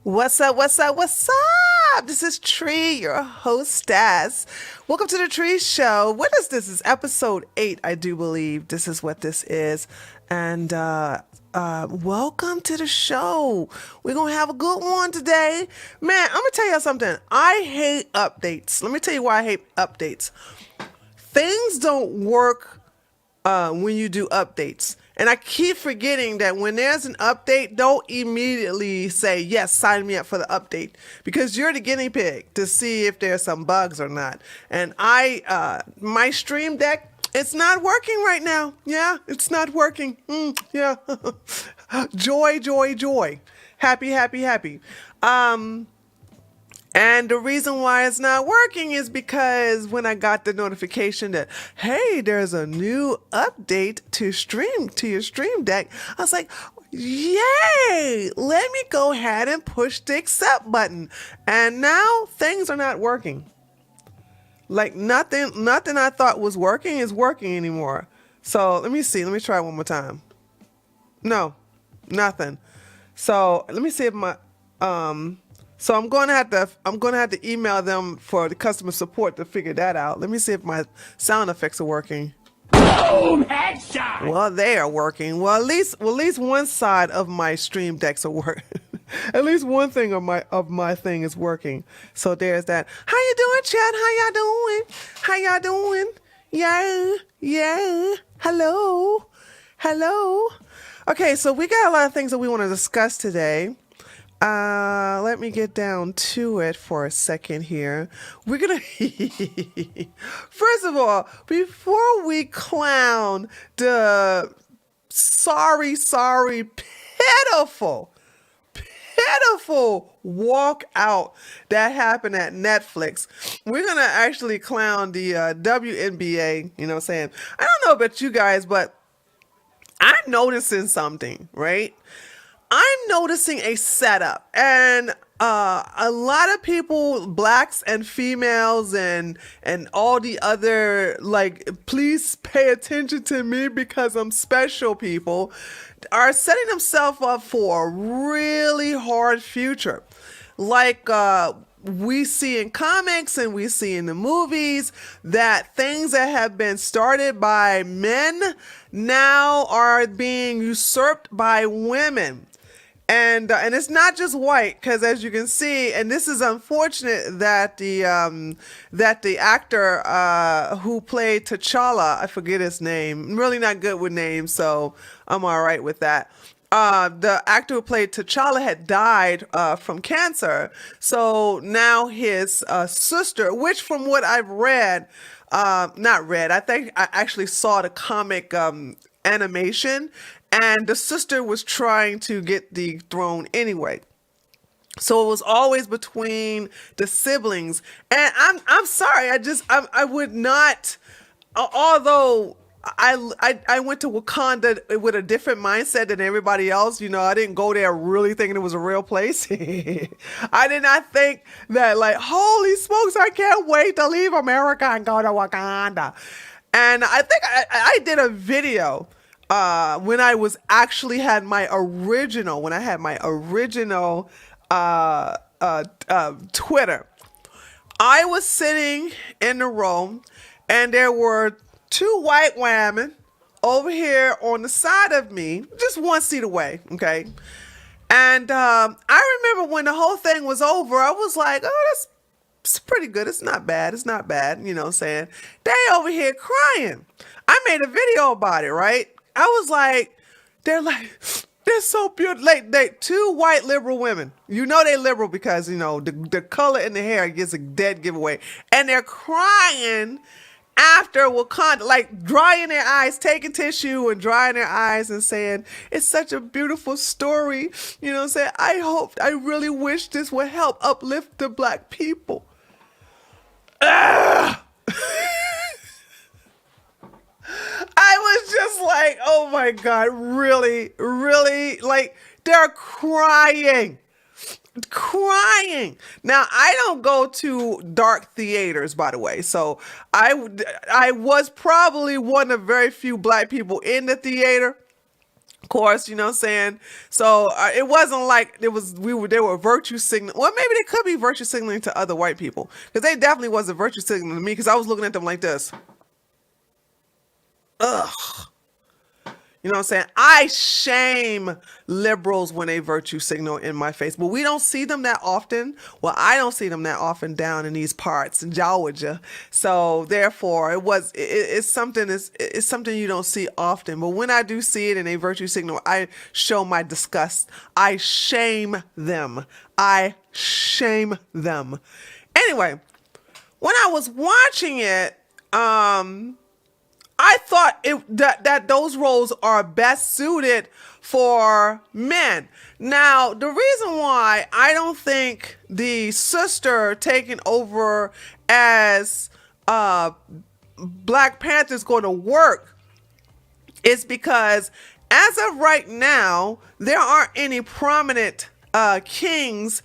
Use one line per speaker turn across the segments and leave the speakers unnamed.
What's up? What's up? What's up? This is Tree, your hostess. Welcome to the Tree Show. What is this? Is episode 8, I do believe. This is what this is. And welcome to the show. We're going to have a good one today. Man, I'm going to tell you something. I hate updates. Let me tell you why I hate updates. Things don't work when you do updates. And I keep forgetting that when there's an update, don't immediately say, yes, sign me up for the update, because you're the guinea pig to see if there's some bugs or not. And my stream deck, it's not working right now. Yeah, it's not working. Yeah. Joy, joy, joy. Happy, happy, happy. And the reason why it's not working is because when I got the notification that, hey, there's a new update to your stream deck, I was like, yay, let me go ahead and push the accept button. And now things are not working. Like nothing I thought was working is working anymore. So let me see. Let me try one more time. No, nothing. So let me see if so I'm going to have to email them for the customer support to figure that out. Let me see if my sound effects are working.
Boom! Headshot!
Well, they are working. Well, at least one side of my stream decks are working. At least one thing of my thing is working. So there's that. How you doing, chat? How y'all doing? Yeah. Hello. Okay, so we got a lot of things that we want to discuss today. Let me get down to it for a second here. We're gonna, first of all, before we clown the sorry, pitiful walkout that happened at Netflix, we're gonna actually clown the WNBA. You know what I'm saying? I don't know about you guys, but I'm noticing something, right? I'm noticing a setup, and a lot of people, blacks and females and all the other, like, please pay attention to me because I'm special, people, are setting themselves up for a really hard future. Like we see in comics and we see in the movies that things that have been started by men now are being usurped by women. And it's not just white, because as you can see, and this is unfortunate that the actor who played T'Challa, I forget his name. I'm really not good with names, so I'm all right with that. The actor who played T'Challa had died from cancer, so now his sister, which from what I've read, not read, I think I actually saw the comic animation, and the sister was trying to get the throne anyway. So it was always between the siblings. And I'm sorry, I would not, although I went to Wakanda with a different mindset than everybody else. You know, I didn't go there really thinking it was a real place. I did not think that, like, holy smokes, I can't wait to leave America and go to Wakanda. And I think I did a video when I was actually had my original, Twitter. I was sitting in the room, and there were two white women over here on the side of me, just one seat away, okay? And I remember when the whole thing was over, I was like, oh, it's pretty good. It's not bad. You know what I'm saying? They over here crying. I made a video about it, right? I was like, they're so beautiful. Like, they two white liberal women. You know they liberal because, you know, the color in the hair gets a dead giveaway. And they're crying after Wakanda, like drying their eyes, taking tissue and drying their eyes and saying, it's such a beautiful story. You know what I'm saying? I really wish this would help uplift the black people. Ugh! I was just like, oh my God, really? Like, they're crying. Now, I don't go to dark theaters, by the way. So I was probably one of very few black people in the theater. course, you know what I'm saying? So it wasn't like they were virtue signaling. Well, maybe they could be virtue signaling to other white people, because they definitely wasn't virtue signaling to me, because I was looking at them like this. Ugh. You know what I'm saying? I shame liberals when they virtue signal in my face, but we don't see them that often. Well, I don't see them that often down in these parts in Georgia. So therefore, it's something you don't see often. But when I do see it and they virtue signal, I show my disgust. I shame them. I shame them. Anyway, when I was watching it, I thought that those roles are best suited for men. Now, the reason why I don't think the sister taking over as Black Panther is going to work is because, as of right now, there aren't any prominent kings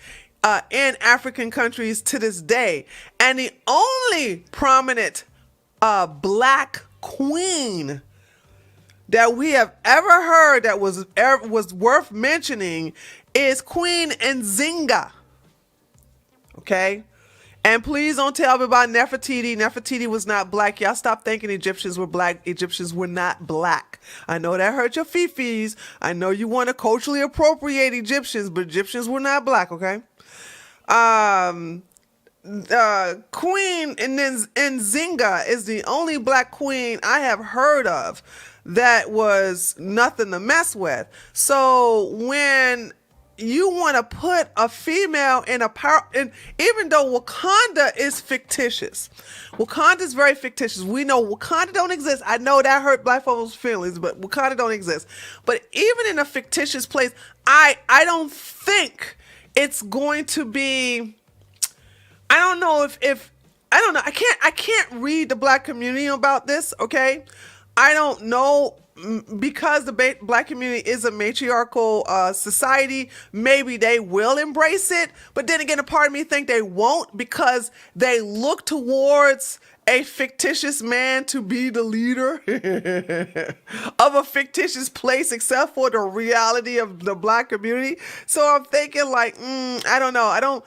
in African countries to this day. And the only prominent black queen that we have ever heard that was worth mentioning is Queen Nzinga. Okay? And please don't tell me about Nefertiti. Nefertiti was not black. Y'all stop thinking Egyptians were black. Egyptians were not black. I know that hurt your fifis. I know you want to culturally appropriate Egyptians, but Egyptians were not black, okay? Queen Nzinga is the only black queen I have heard of that was nothing to mess with. So when you want to put a female in a power, and even though Wakanda is fictitious, Wakanda is very fictitious. We know Wakanda don't exist. I know that hurt black folks' feelings, but Wakanda don't exist. But even in a fictitious place, I don't think it's going to be. I don't know if I don't know. I can't read the black community about this. Okay, I don't know, because the black community is a matriarchal society. Maybe they will embrace it, but then again, a part of me think they won't, because they look towards a fictitious man to be the leader of a fictitious place, except for the reality of the black community. So I'm thinking like, I don't know.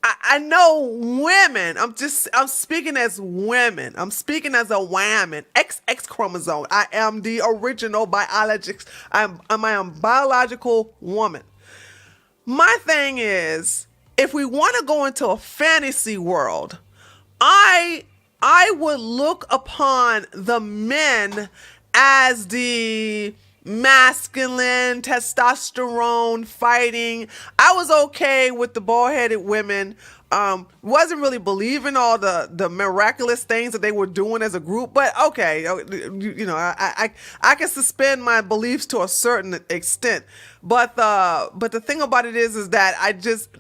I know women. I'm speaking as women. I'm speaking as a woman. XX chromosome. I am the original biologist. I am biological woman. My thing is, if we want to go into a fantasy world, I would look upon the men as the masculine, testosterone fighting. I was okay with the bald-headed women. Wasn't really believing all the miraculous things that they were doing as a group, but okay, you know, I can suspend my beliefs to a certain extent. But the thing about it is that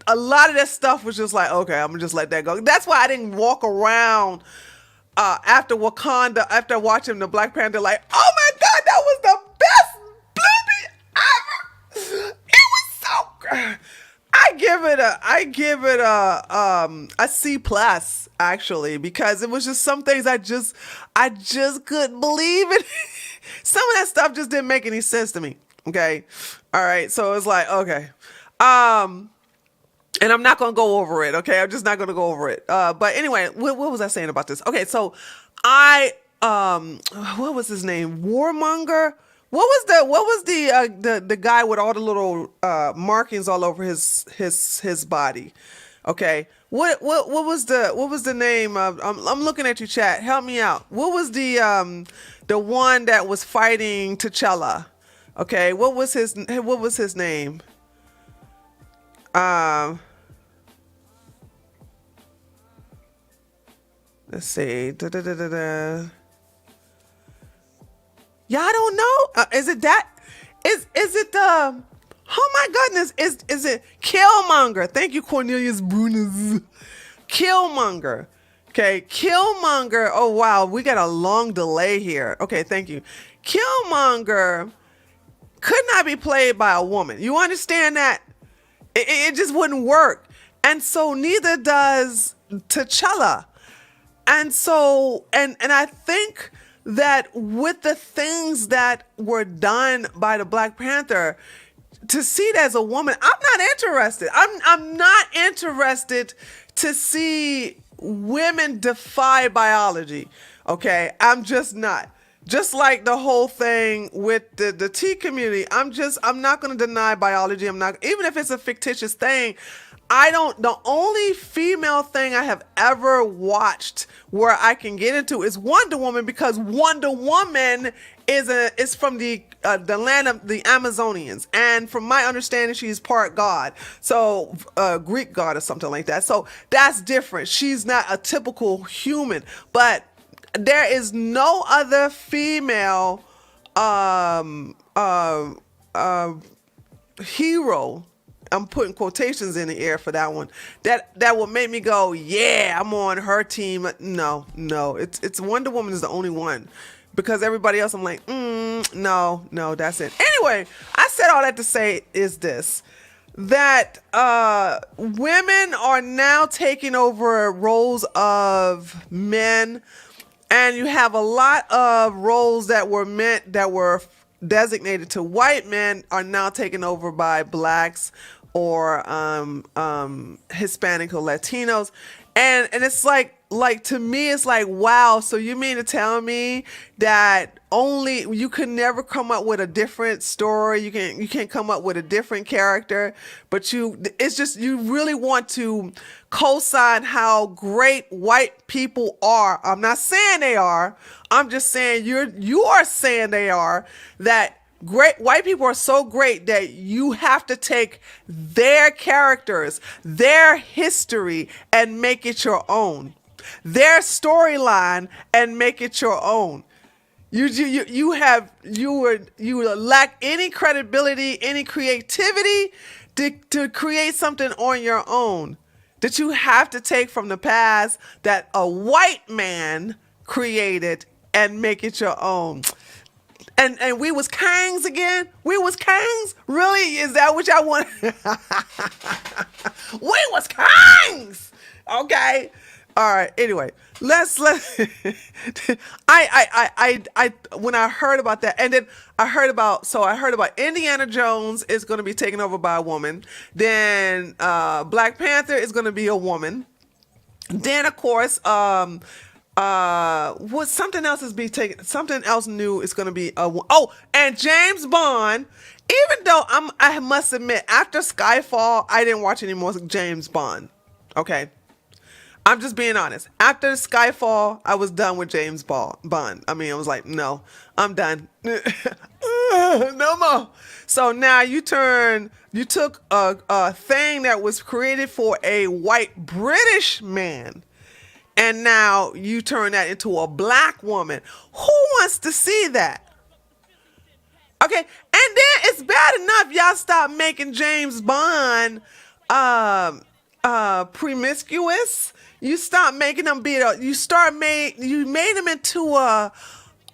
a lot of that stuff was just like, okay, I'm gonna just let that go. That's why I didn't walk around after Wakanda, after watching the Black Panther, like, oh my God, that was the best movie ever. It was so good. I give it a C plus, actually, because it was just some things I just couldn't believe it. Some of that stuff just didn't make any sense to me. Okay, all right, so it's like, okay, and I'm not going to go over it. Okay, I'm just not going to go over it. But anyway, what was I saying about this? Okay, so what was his name? Warmonger. What was the guy with all the little markings all over his body? Okay, what was the name of? I'm looking at you, chat. Help me out. What was the one that was fighting T'Challa? Okay, what was his name? Let's see. Yeah, I don't know. Is it that? Is it the? Oh my goodness! Is it Killmonger? Thank you, Cornelius Brunes. Killmonger. Okay, Killmonger. Oh wow, we got a long delay here. Okay, thank you. Killmonger could not be played by a woman. You understand that? It just wouldn't work. And so neither does T'Challa. And so, and I think that with the things that were done by the Black Panther, to see it as a woman, I'm not interested. I'm not interested to see women defy biology. Okay, I'm just not. Just like the whole thing with the T community, I'm not going to deny biology. I'm not, even if it's a fictitious thing. The only female thing I have ever watched where I can get into is Wonder Woman, because Wonder Woman is from the land of the Amazonians, and from my understanding, she's part god, so Greek god or something like that. So that's different. She's not a typical human, but there is no other female hero, I'm putting quotations in the air for that one, that will make me go, yeah, I'm on her team. No, it's Wonder Woman is the only one, because everybody else I'm like, no, that's it. Anyway, I said all that to say is this, that women are now taking over roles of men, and you have a lot of roles that were designated to white men are now taken over by blacks or Hispanic or Latinos. And it's like to me, it's like, wow, so you mean to tell me that only you can never come up with a different story, you can't come up with a different character, but it's just you really want to co-sign how great white people are. I'm not saying they are. I'm just saying you are saying they are, that great white people are so great that you have to take their characters, their history, and make it your own. Their storyline and make it your own. You would lack any credibility, any creativity to create something on your own, that you have to take from the past that a white man created and make it your own. And we was kings again? We was kings? Really? Is that what y'all want? We was kings! Okay. All right. Anyway, let's I when I heard about that, and then I heard about Indiana Jones is going to be taken over by a woman. Then Black Panther is going to be a woman. Then of course what something else is be taken, something else new is going to be and James Bond. Even though I must admit, after Skyfall, I didn't watch any more James Bond. Okay, I'm just being honest. After Skyfall, I was done with James Bond. I mean, I was like, no, I'm done. No more. So now you took a thing that was created for a white British man, and now you turn that into a black woman. Who wants to see that? Okay, and then it's bad enough y'all stop making James Bond promiscuous. You stop making him you made him into a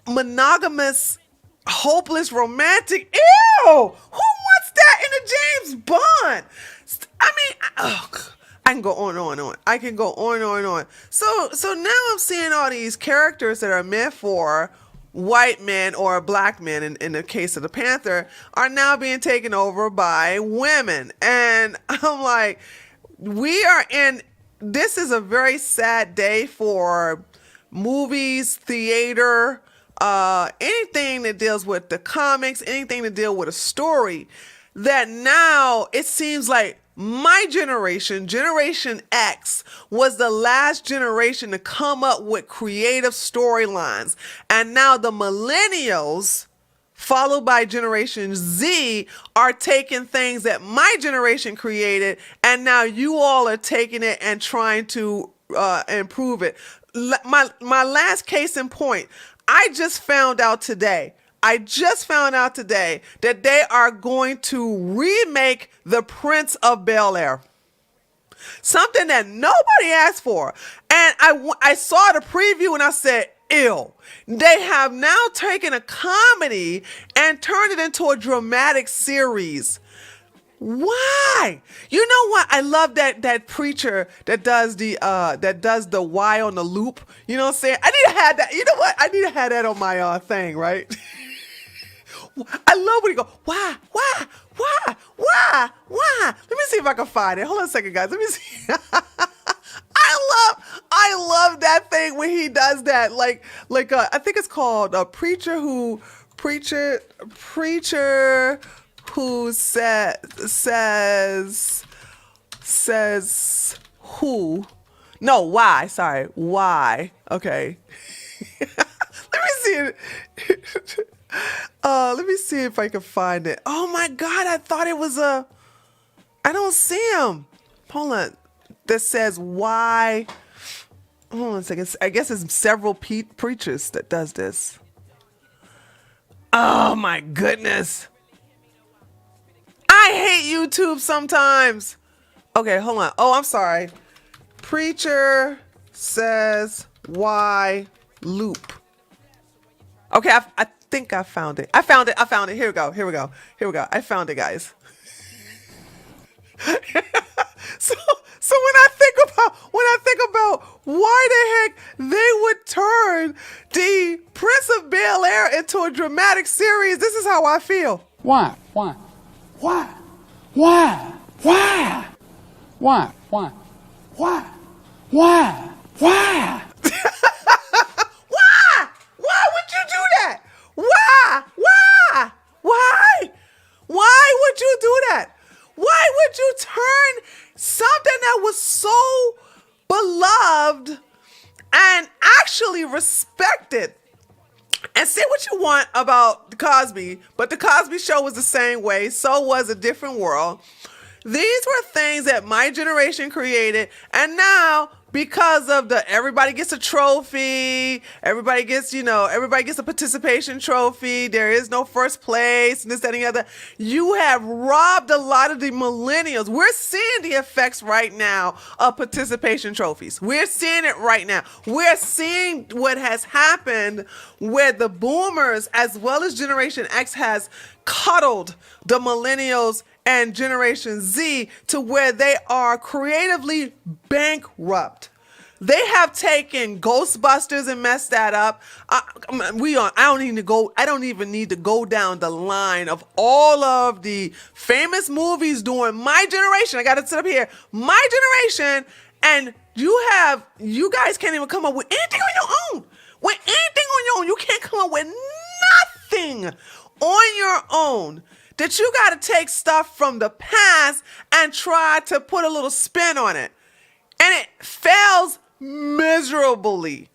monogamous, hopeless romantic. Ew! Who wants that in a James Bond? I mean, I can go on and on. I can go on and on. So now I'm seeing all these characters that are meant for white men or black men, in the case of the Panther, are now being taken over by women. And I'm like, this is a very sad day for movies, theater, anything that deals with the comics, anything to deal with a story, that now it seems like my generation, Generation X, was the last generation to come up with creative storylines. And now the millennials, followed by Generation Z, are taking things that my generation created, and now you all are taking it and trying to improve it. My last case in point, I just found out today that they are going to remake The Prince of Bel-Air. Something that nobody asked for. And I saw the preview and I said, ew. They have now taken a comedy and turned it into a dramatic series. Why? You know what? I love that preacher that does the why on the loop. You know what I'm saying? I need to have that. You know what? I need to have that on my thing, right? I love when he go, why? Let me see if I can find it. Hold on a second, guys. Let me see. I love that thing when he does that. I think it's called a preacher who says who. No, why? Sorry, why? Okay. Let me see it. Let me see if I can find it. Oh my God, I thought it was a. I don't see him. Hold on. That says why. Hold on a second. I guess it's several preachers that does this. Oh my goodness. I hate YouTube sometimes. Okay, hold on. Oh, I'm sorry. Preacher says why loop. Okay, I think I found it. I found it. Here we go. I found it, guys. So when I think about why the heck they would turn the Prince of Bel-Air into a dramatic series, this is how I feel.
Why? Why? Why? Why? Why? Why? Why? Why? Why? Why?
Why would you do that? Why? Why would you do that? Why would you turn something that was so beloved and actually respected? And say what you want about the Cosby, but the Cosby Show was the same way. So was A Different World. These were things that my generation created, and now because of everybody gets a trophy, everybody gets a participation trophy, there is no first place, and this, that, and the other. You have robbed a lot of the millennials. We're seeing the effects right now of participation trophies. We're seeing it right now. We're seeing what has happened where the boomers as well as Generation X has coddled the millennials and Generation Z to where they are creatively bankrupt. They have taken Ghostbusters and messed that up. I don't even need to go down the line of all of the famous movies during my generation. I got to sit up here, my generation, and you guys can't even come up with anything on your own. You can't come up with nothing on your own. That you got to take stuff from the past and try to put a little spin on it. And it fails miserably.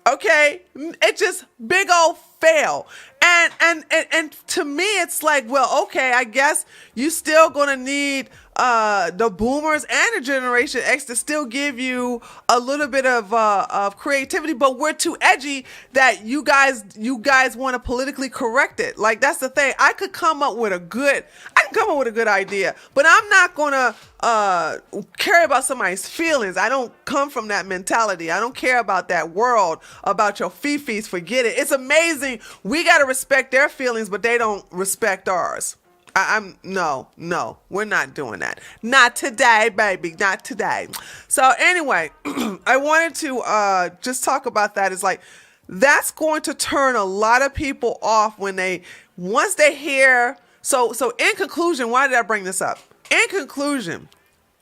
Okay? It just big old fail. And to me, it's like, well, okay, I guess you still gonna need the boomers and the Generation X to still give you a little bit of creativity, but we're too edgy that you guys want to politically correct it. Like, that's the thing. I can come up with a good idea, but I'm not gonna care about somebody's feelings. I don't come from that mentality. I don't care about that world, about your fifis. Forget it. It's amazing. We gotta respect their feelings, but they don't respect ours. No, we're not doing that. Not today, baby. Not today. So anyway, I wanted to just talk about that. It's like, that's going to turn a lot of people off once they hear. So in conclusion, why did I bring this up? In conclusion,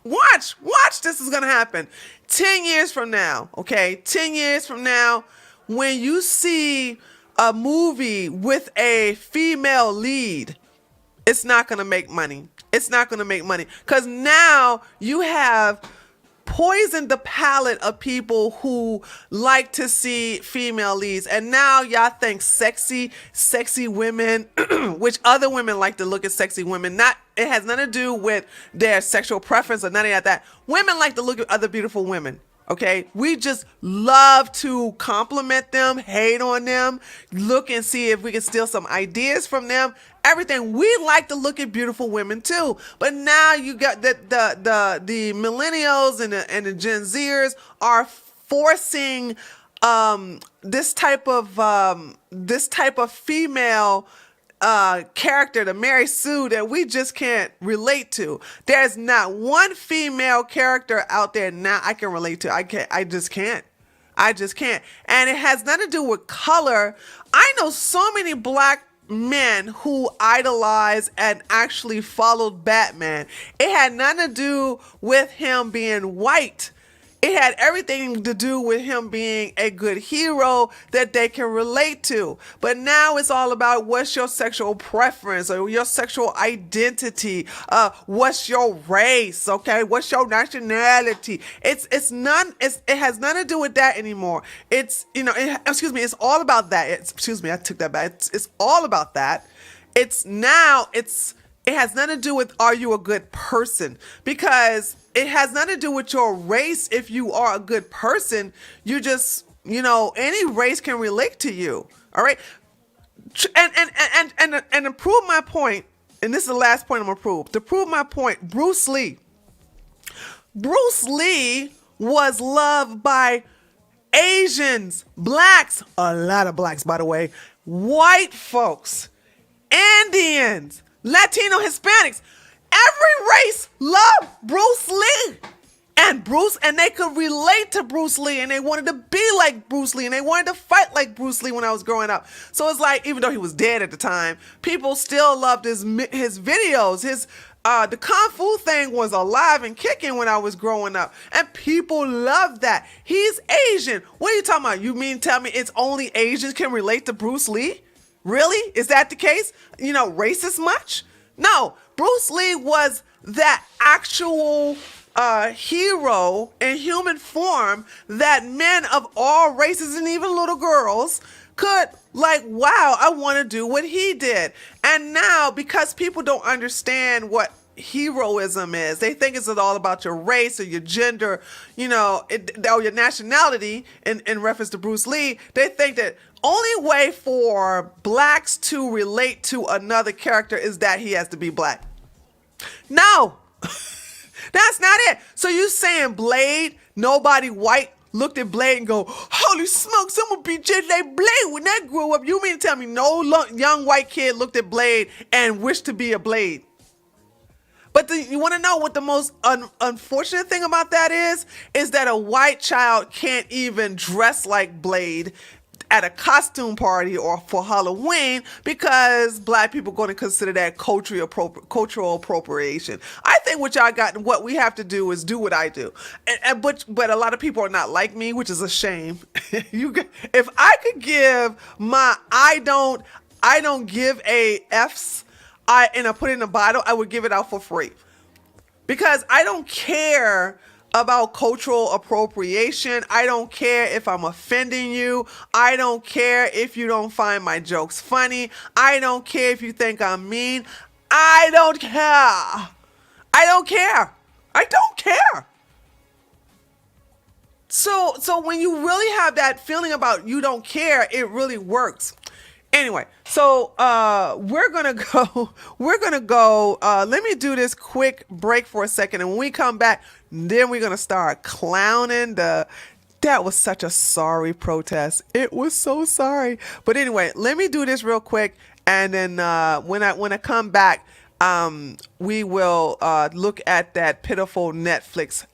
watch this is going to happen 10 years from now. Okay. 10 years from now, when you see a movie with a female lead, it's not going to make money. It's not going to make money because now you have poisoned the palate of people who like to see female leads. And now y'all think sexy women, which other women like to look at sexy women. It has nothing to do with their sexual preference or none of that. Women like to look at other beautiful women. Okay, we just love to compliment them, hate on them, look and see if we can steal some ideas from them. Everything. We like to look at beautiful women too, but now you got the millennials and the Gen Zers are forcing this type of female character to Mary Sue that we just can't relate to. There's not one female character out there now I can relate to. I just can't. I just can't. And it has nothing to do with color. I know so many black men who idolized and actually followed Batman. It had nothing to do with him being white. It had everything to do with him being a good hero that they can relate to. But now it's all about what's your sexual preference or your sexual identity. What's your race? Okay, what's your nationality? It has nothing to do with that anymore. It's it's all about that. I took that back. It's all about that. It has nothing to do with are you a good person, because it has nothing to do with your race. If you are a good person, you just, any race can relate to you. All right. And to prove my point, and this is the last point I'm going to prove. To prove my point, Bruce Lee was loved by Asians, blacks, a lot of blacks, by the way, white folks, Indians, Latino, Hispanics. Every race loved Bruce Lee. And they could relate to Bruce Lee, and they wanted to be like Bruce Lee, and they wanted to fight like Bruce Lee when I was growing up. So it's like, even though he was dead at the time, people still loved his videos. The Kung Fu thing was alive and kicking when I was growing up, and people loved that. He's Asian. What are you talking about? You mean tell me it's only Asians can relate to Bruce Lee? Really? Is that the case? Racist much? No, Bruce Lee was that actual hero in human form that men of all races and even little girls could wow, I want to do what he did. And now, because people don't understand what heroism is, they think it's all about your race or your gender, or your nationality in reference to Bruce Lee. They think that only way for blacks to relate to another character is that he has to be black. No, that's not it. So you saying Blade, nobody white looked at Blade and go, holy smokes, I'm gonna be just like Blade when I grow up. You mean to tell me no young white kid looked at Blade and wished to be a Blade? But you want to know what the most unfortunate thing about that is that a white child can't even dress like Blade at a costume party or for Halloween because black people are going to consider that cultural appropriation. I think what we have to do is do what I do. But a lot of people are not like me, which is a shame. If I could give I don't give a F's and I put it in a bottle, I would give it out for free. Because I don't care about cultural appropriation. I don't care if I'm offending you. I don't care if you don't find my jokes funny. I don't care if you think I'm mean. I don't care. I don't care. I don't care. So when you really have that feeling about you don't care, it really works. Anyway, so we're gonna go. Let me do this quick break for a second, and when we come back, then we're gonna start clowning that was such a sorry protest. It was so sorry. But anyway, let me do this real quick, and then when I come back, we will look at that pitiful Netflix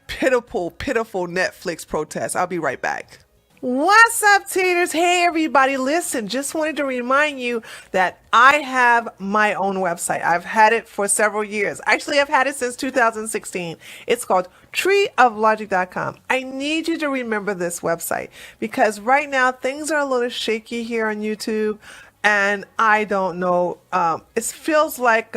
Netflix protest. I'll be right back. What's up, taters? Hey, everybody. Listen, just wanted to remind you that I have my own website. I've had it for several years. Actually, I've had it since 2016. It's called treeoflogic.com. I need you to remember this website because right now things are a little shaky here on YouTube, and I don't know. It feels like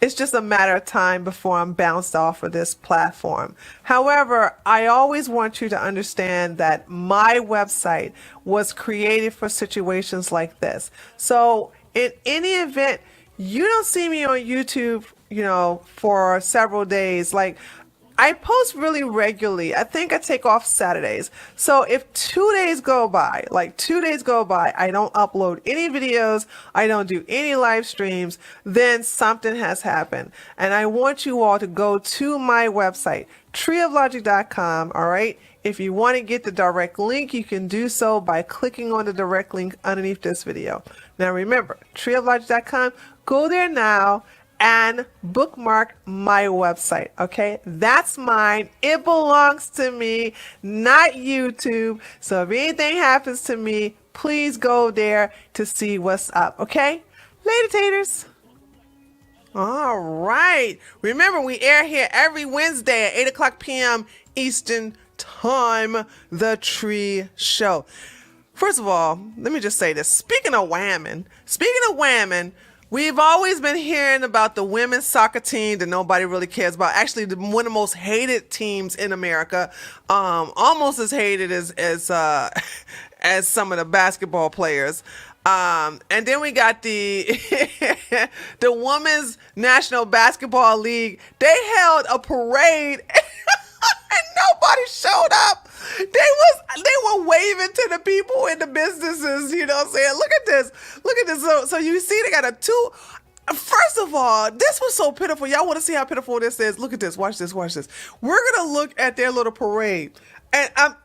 it's just a matter of time before I'm bounced off of this platform. However, I always want you to understand that my website was created for situations like this. So in any event, you don't see me on YouTube, for several days. Like, I post really regularly. I think I take off Saturdays. So if 2 days go by, I don't upload any videos, I don't do any live streams, then something has happened. And I want you all to go to my website, treeoflogic.com, all right? If you want to get the direct link, you can do so by clicking on the direct link underneath this video. Now remember, treeoflogic.com, go there now and bookmark my website, okay? That's mine. It belongs to me, not YouTube. So if anything happens to me, please go there to see what's up, okay? Later, taters. All right. Remember, we air here every Wednesday at 8 o'clock p.m. Eastern Time, The Tree Show. First of all, let me just say this. Speaking of women, we've always been hearing about the women's soccer team that nobody really cares about. Actually, one of the most hated teams in America, almost as hated as as some of the basketball players. And then we got the the Women's National Basketball League. They held a parade and nobody showed up. They were waving to the people in the businesses, you know what I'm saying? Look at this. So you see they got a two. First of all, this was so pitiful. Y'all want to see how pitiful this is? Look at this. Watch this. We're going to look at their little parade. And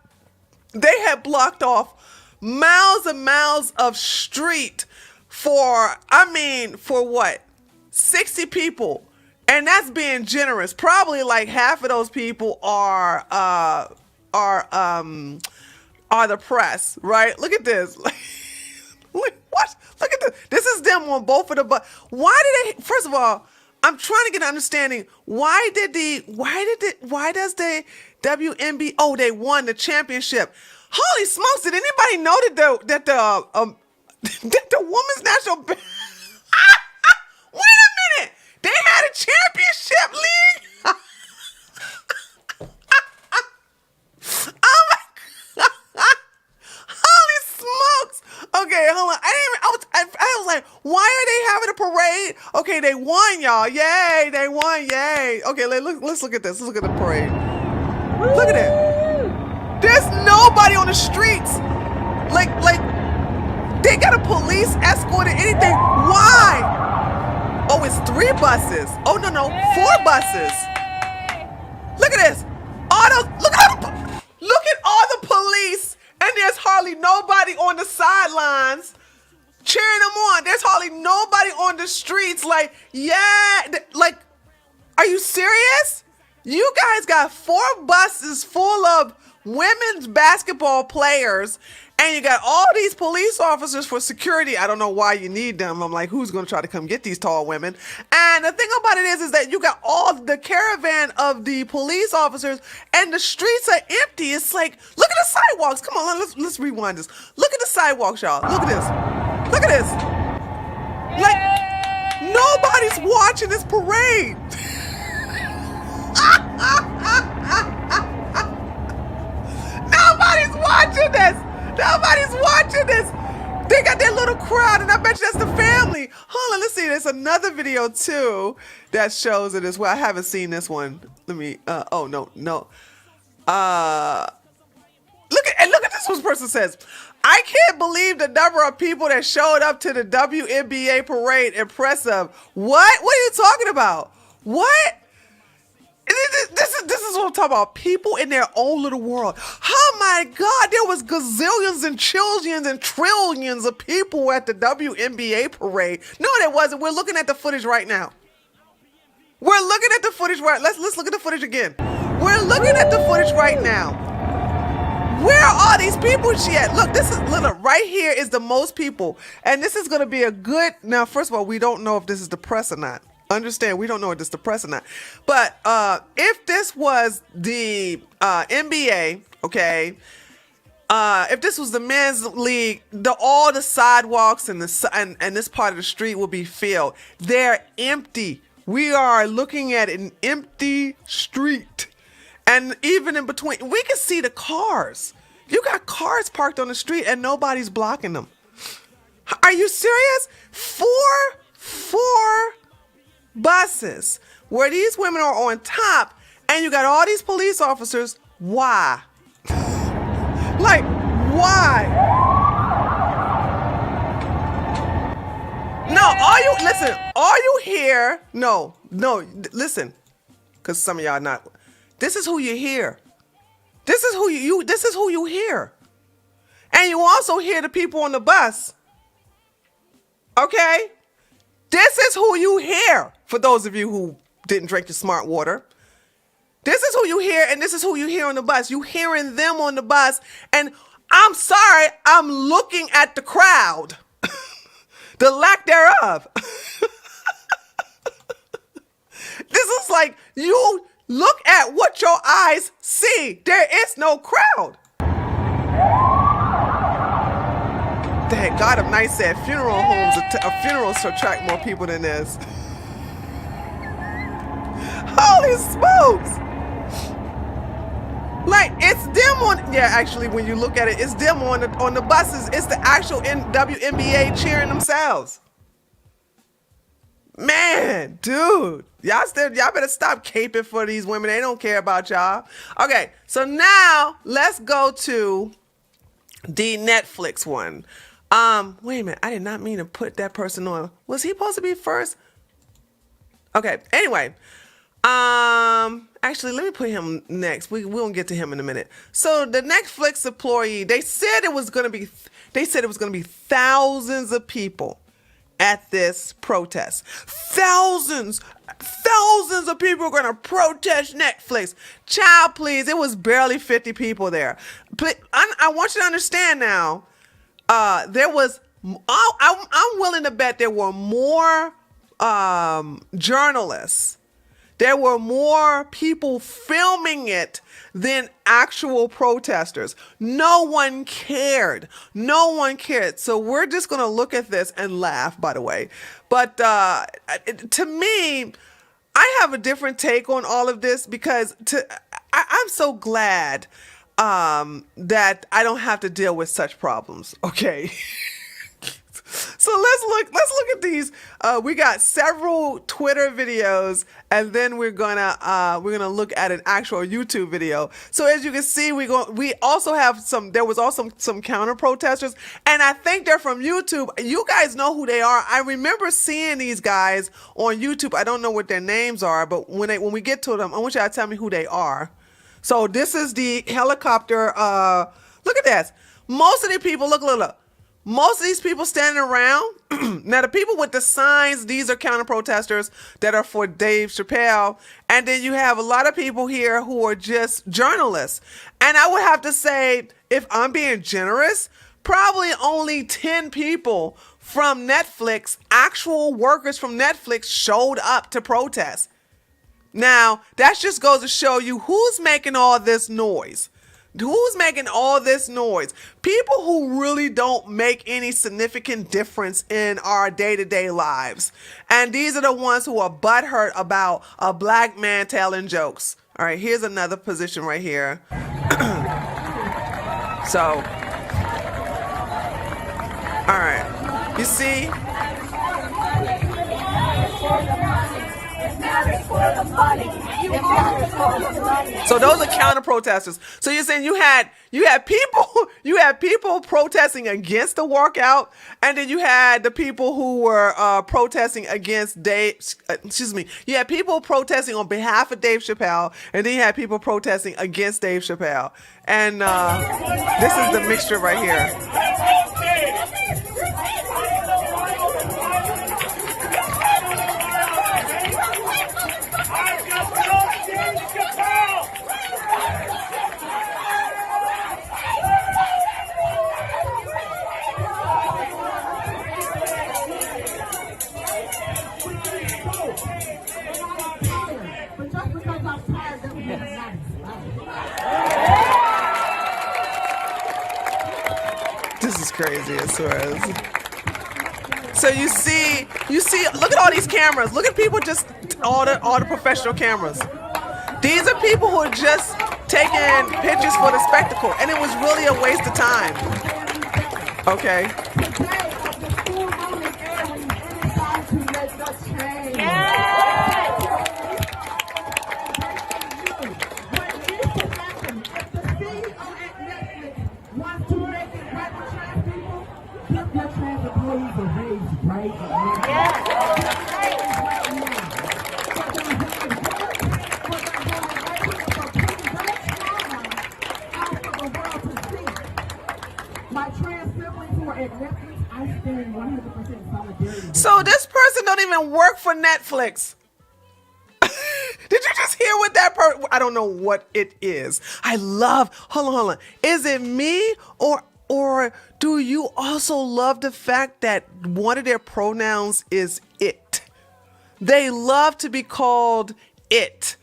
they had blocked off miles and miles of street for what? 60 people. And that's being generous. Probably like half of those people are the press, right? Look at this. Look at this. This is them on both of the but first of all, I'm trying to get an understanding. Why does the WNBA, oh, they won the championship. Holy smokes, did anybody know that the Women's National Wait a minute! They had a championship league? Oh my God! Holy smokes! Okay, hold on. I was like, why are they having a parade? Okay, they won, y'all. Yay, they won, yay. Okay, let's look at this. Let's look at the parade. Look at it. There's nobody on the streets. Like they got a police escort or anything. Why? Oh, it's 3 buses. Oh, no, 4 buses. Look at this. Look at all the police, and there's hardly nobody on the sidelines cheering them on. There's hardly nobody on the streets. Like, yeah, are you serious? You guys got 4 buses full of women's basketball players, and you got all these police officers for security. I don't know why you need them. I'm like, who's going to try to come get these tall women? And the thing about it is that you got all the caravan of the police officers, and the streets are empty. It's like, look at the sidewalks. Come on, let's rewind this. Look at the sidewalks, y'all. Look at this. Look at this. Like, nobody's watching this parade. Nobody's watching this. Nobody's watching this. They got their little crowd, and I bet you that's the family. Hold on, let's see. There's another video too that shows it as well. I haven't seen this one. Let me. Oh no. Look at this. One person says, "I can't believe the number of people that showed up to the WNBA parade. Impressive." What? What are you talking about? What? This is what I'm talking about. People in their own little world. Oh my God, there was gazillions and chillions and trillions of people at the WNBA parade. No, there wasn't. We're looking at the footage right now. We're looking at the footage right. Let's look at the footage again. We're looking at the footage right now. Where are all these people she at? Look, look, right here is the most people. And this is going to be a good, now, first of all, we don't know if this is the press or not. Understand, we don't know if this is the press or not. But if this was the NBA, okay, if this was the men's league, all the sidewalks and this part of the street will be filled. They're empty. We are looking at an empty street. And even in between, we can see the cars. You got cars parked on the street and nobody's blocking them. Are you serious? Four buses where these women are on top, and you got all these police officers. Why? Like, why? No, all you hear, listen, because some of y'all not, this is who you hear. This is who you hear. And you also hear the people on the bus. Okay? This is who you hear, for those of you who didn't drink the smart water. This is who you hear, and this is who you hear on the bus. You hearing them on the bus, and I'm sorry, I'm looking at the crowd. The lack thereof. This is like, you look at what your eyes see. There is no crowd. Dang, God of Night said funeral homes, funerals attract more people than this. Holy smokes! Like, it's them on, yeah, actually, when you look at it, it's them on the buses. It's the actual WNBA cheering themselves. Man, dude, y'all better stop caping for these women. They don't care about y'all. Okay, so now let's go to the Netflix one. Wait a minute. I did not mean to put that person on. Was he supposed to be first? Okay. Anyway, actually, let me put him next. We'll get to him in a minute. So the Netflix employee, they said it was going to be thousands of people at this protest. Thousands of people are going to protest Netflix. Child, please. It was barely 50 people there. I want you to understand now. There was, I'm willing to bet there were more journalists. There were more people filming it than actual protesters. No one cared. So we're just going to look at this and laugh, by the way. But to me, I have a different take on all of this because I'm so glad that I don't have to deal with such problems. Okay. So let's look at these. We got several Twitter videos, and then we're gonna look at an actual YouTube video. So as you can see, we also have some. There was also some counter protesters, and I think they're from YouTube. You guys know who they are. I remember seeing these guys on YouTube. I don't know what their names are, but when we get to them, I want you to tell me who they are. So this is the helicopter. Look at this. Most of the people, look. Most of these people standing around. Now, the people with the signs, these are counter protesters that are for Dave Chappelle. And then you have a lot of people here who are just journalists. And I would have to say, if I'm being generous, probably only 10 people from Netflix, actual workers from Netflix, showed up to protest. Now, that just goes to show you who's making all this noise. Who's making all this noise? People who really don't make any significant difference in our day-to-day lives. And these are the ones who are butthurt about a black man telling jokes. All right, here's another position right here. So, all right, you see? So those are counter protesters. So you're saying you had people protesting against the walkout, and then you had the people who were protesting against Dave. You had people protesting on behalf of Dave Chappelle, and then you had people protesting against Dave Chappelle. And this is the mixture right here. This is crazy, I swear. So you see, look at all these cameras. Look at people, just all the professional cameras. These are people who are just taking pictures for the spectacle, and it was really a waste of time. Okay.
My trans siblings who are at Netflix, I stand 100% solidarity.
So this person don't even work for Netflix. Did you just hear what that person? I don't know what it is. I love. Hold on. Is it me or do you also love the fact that one of their pronouns is it? They love to be called it.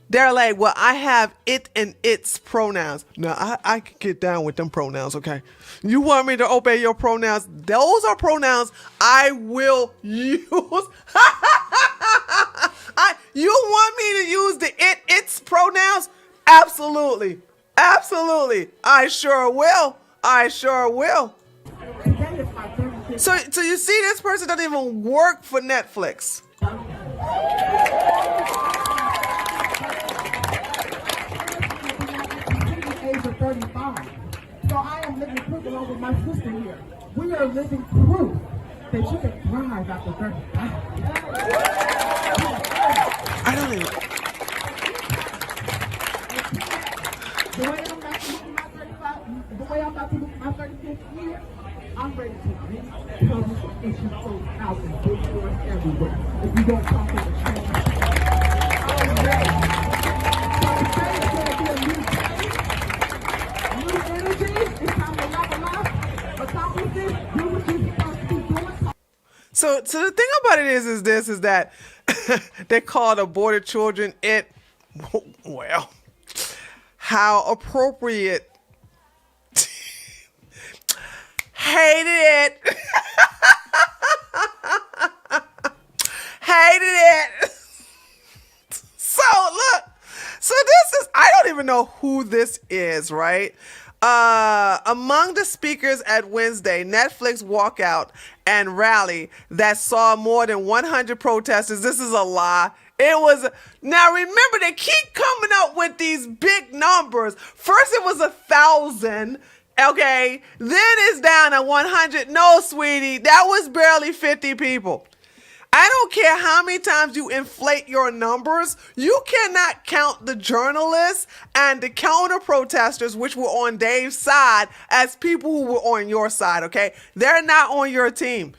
They're like, well, I have it and its pronouns. Now, I can get down with them pronouns, okay? You want me to obey your pronouns? Those are pronouns I will use. You want me to use the its pronouns? Absolutely. Absolutely. I sure will. So you see, this person doesn't even work for Netflix.
Age of 35. So I am living proof along with my sister here. We are living proof that you can thrive after 35.
I don't even.
The way I'm about to look at my 35, the way I'm about to look at my 35th year, I'm ready to read, publish, and issue those out in big stores everywhere. If you don't talk to the trans, I'm ready. So today is going to be a new day, new energy. It's time to level up, accomplish this, do what you're supposed to be doing.
So the thing about it is that they called aborted children it. Well, how appropriate. Hated it. Hated it. So look. So this is, I don't even know who this is, right? Among the speakers at Wednesday Netflix walkout and rally that saw more than 100 protesters. This is a lie. It was, now remember, they keep coming up with these big numbers. First it was 1,000. Okay, then it's down to 100. No, sweetie, that was barely 50 people. I don't care how many times you inflate your numbers, you cannot count the journalists and the counter protesters, which were on Dave's side, as people who were on your side, okay? They're not on your team.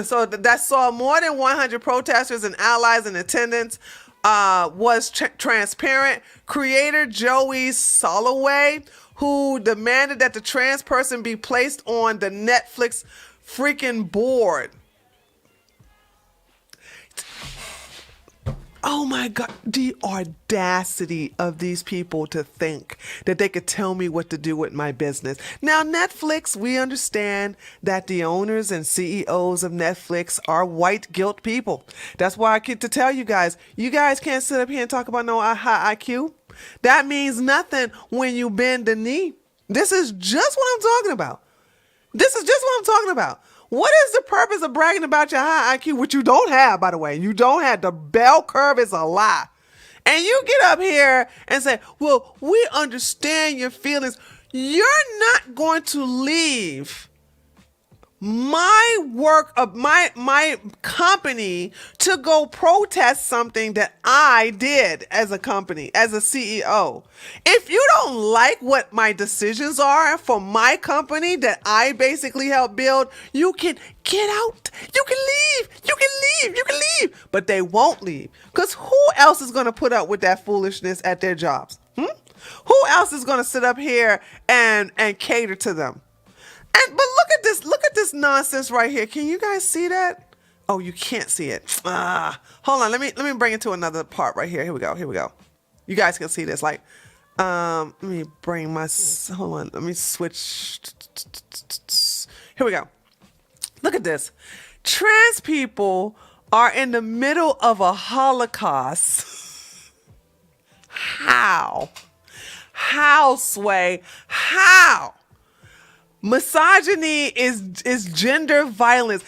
So that saw more than 100 protesters and allies in attendance. Was transparent. Creator Joey Soloway, who demanded that the trans person be placed on the Netflix freaking board. Oh my God, the audacity of these people to think that they could tell me what to do with my business. Now, Netflix, we understand that the owners and CEOs of Netflix are white guilt people. That's why I get to tell you guys can't sit up here and talk about no high IQ. That means nothing when you bend the knee. This is just what I'm talking about. What is the purpose of bragging about your high IQ, which you don't have, by the way? You don't have. The bell curve is a lie. And you get up here and say, well, we understand your feelings. You're not going to leave my work of my company to go protest something that I did as a company, as a CEO. If you don't like what my decisions are for my company that I basically helped build, you can get out. You can leave. But they won't leave. Because who else is going to put up with that foolishness at their jobs? Who else is going to sit up here and cater to them? But look at this nonsense right here. Can you guys see that? Oh, you can't see it. Hold on. Let me bring it to another part right here. Here we go. You guys can see this. Like, let me bring my, hold on. Let me switch. Here we go. Look at this. Trans people are in the middle of a Holocaust. How? How, Sway? How? Misogyny is gender violence.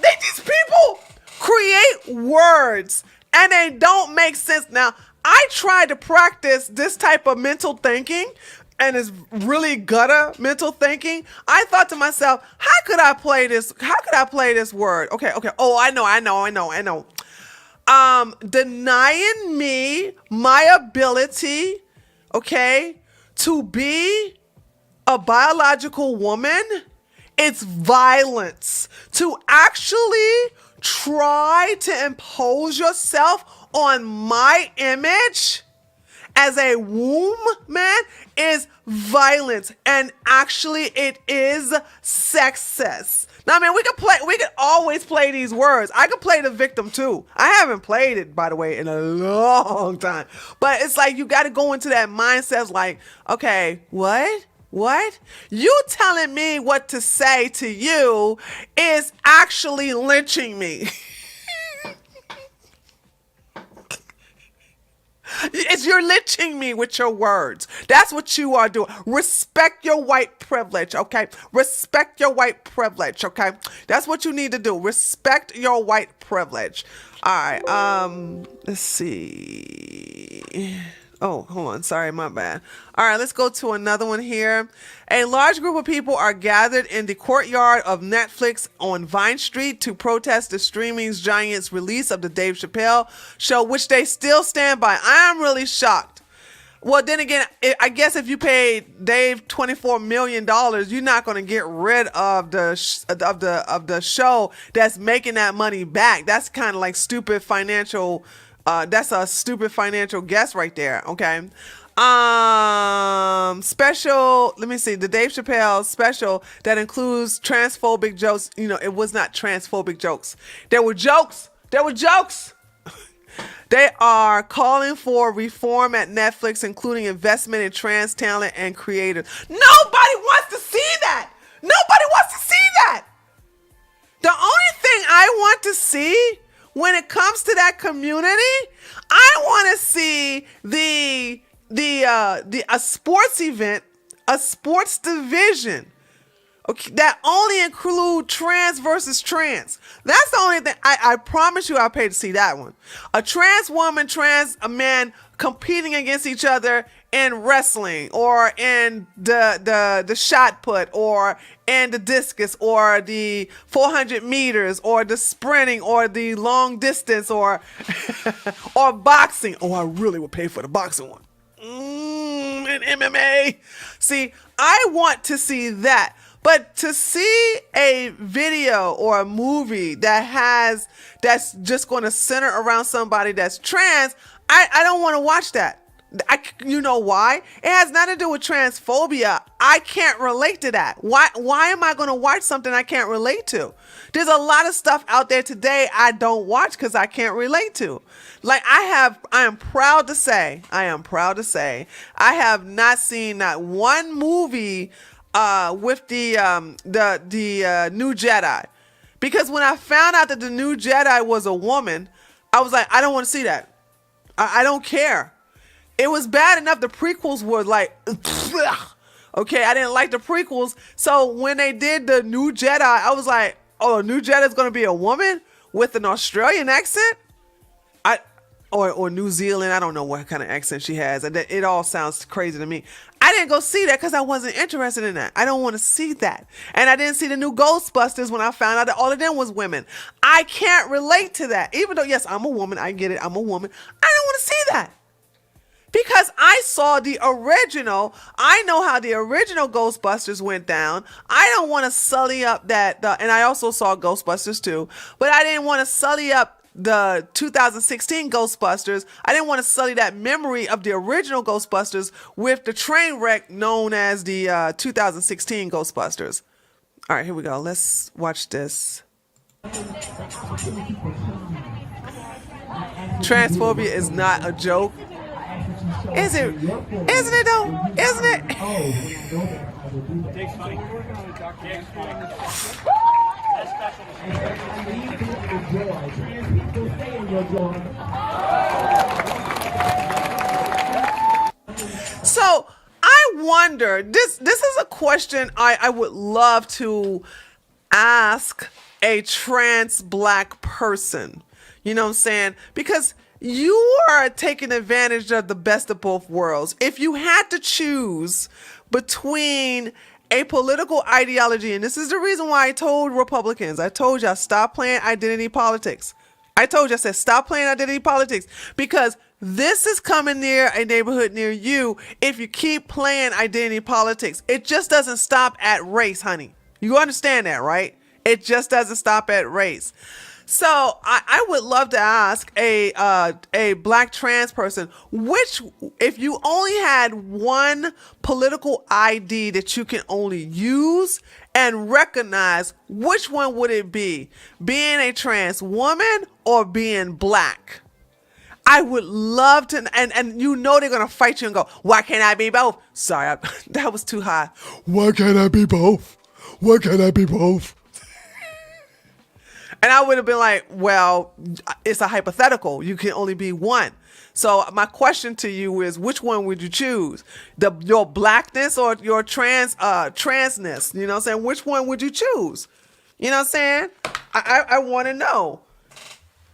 These people create words and they don't make sense. Now, I tried to practice this type of mental thinking, and it's really gutter mental thinking. I thought to myself, how could I play this word? Okay. Oh, I know. Denying me my ability, okay, to be a biological woman, it's violence. To actually try to impose yourself on my image as a womb man is violence, and actually it is sexist. Now, I mean, we could always play these words. I could play the victim too. I haven't played it, by the way, in a long time. But it's like you got to go into that mindset like, okay, what? What? You telling me what to say to you is actually lynching me. You're lynching me with your words. That's what you are doing. Respect your white privilege, okay? Respect your white privilege, okay? That's what you need to do. Respect your white privilege. All right. Let's see. Oh, hold on. Sorry, my bad. All right, let's go to another one here. A large group of people are gathered in the courtyard of Netflix on Vine Street to protest the streaming giant's release of the Dave Chappelle show, which they still stand by. I am really shocked. Well, then again, I guess if you paid Dave $24 million, you're not going to get rid of the show that's making that money back. That's kind of like stupid financial. That's a stupid financial guess right there. Okay. Special. Let me see. The Dave Chappelle special that includes transphobic jokes. You know, it was not transphobic jokes. There were jokes. There were jokes. They are calling for reform at Netflix, including investment in trans talent and creators. Nobody wants to see that. Nobody wants to see that. The only thing I want to see when it comes to that community, I want to see a sports event, a sports division, okay, that only include trans versus trans. That's the only thing. I promise you I'll pay to see that one. A trans woman, a man competing against each other in wrestling or in the shot put or in the discus or the 400 meters or the sprinting or the long distance or or boxing. Oh, I really would pay for the boxing one. And MMA. See, I want to see that. But to see a video or a movie that's just going to center around somebody that's trans, I don't want to watch that. You know why? It has nothing to do with transphobia. I can't relate to that. Why am I going to watch something I can't relate to? There's a lot of stuff out there today I don't watch because I can't relate to. Like I am proud to say, I have not seen not one movie with the New Jedi. Because when I found out that the New Jedi was a woman, I was like, I don't want to see that. I don't care. It was bad enough the prequels were like, okay, I didn't like the prequels. So when they did the New Jedi, I was like, oh, New Jedi is going to be a woman with an Australian accent? Or New Zealand. I don't know what kind of accent she has. It all sounds crazy to me. I didn't go see that because I wasn't interested in that. I don't want to see that. And I didn't see the new Ghostbusters when I found out that all of them was women. I can't relate to that. Even though, yes, I'm a woman. I get it. I'm a woman. I don't want to see that. Because I saw the original. I know how the original Ghostbusters went down. I don't want to sully up that. And I also saw Ghostbusters too. But I didn't want to sully up the 2016 Ghostbusters. I didn't want to sully that memory of the original Ghostbusters with the train wreck known as the 2016 Ghostbusters. All right, here we go. Let's watch this. Transphobia is not a joke. Is it? Isn't it though? Isn't it? So I wonder, this is a question I would love to ask a trans black person. You know what I'm saying? Because you are taking advantage of the best of both worlds. If you had to choose between a political ideology, and this is the reason why I told Republicans, I told y'all, stop playing identity politics. I said, stop playing identity politics, because this is coming near a neighborhood near you if you keep playing identity politics. It just doesn't stop at race, honey. You understand that, right? It just doesn't stop at race. So I would love to ask a black trans person, which, if you only had one political ID that you can only use and recognize, which one would it be? Being a trans woman or being black? I would love to, and you know they're gonna fight you and go, why can't I be both? Sorry, that was too high. Why can't I be both? Why can't I be both? And I would have been like, well, it's a hypothetical. You can only be one. So my question to you is, which one would you choose? Your blackness or your transness? You know what I'm saying? Which one would you choose? You know what I'm saying? I want to know.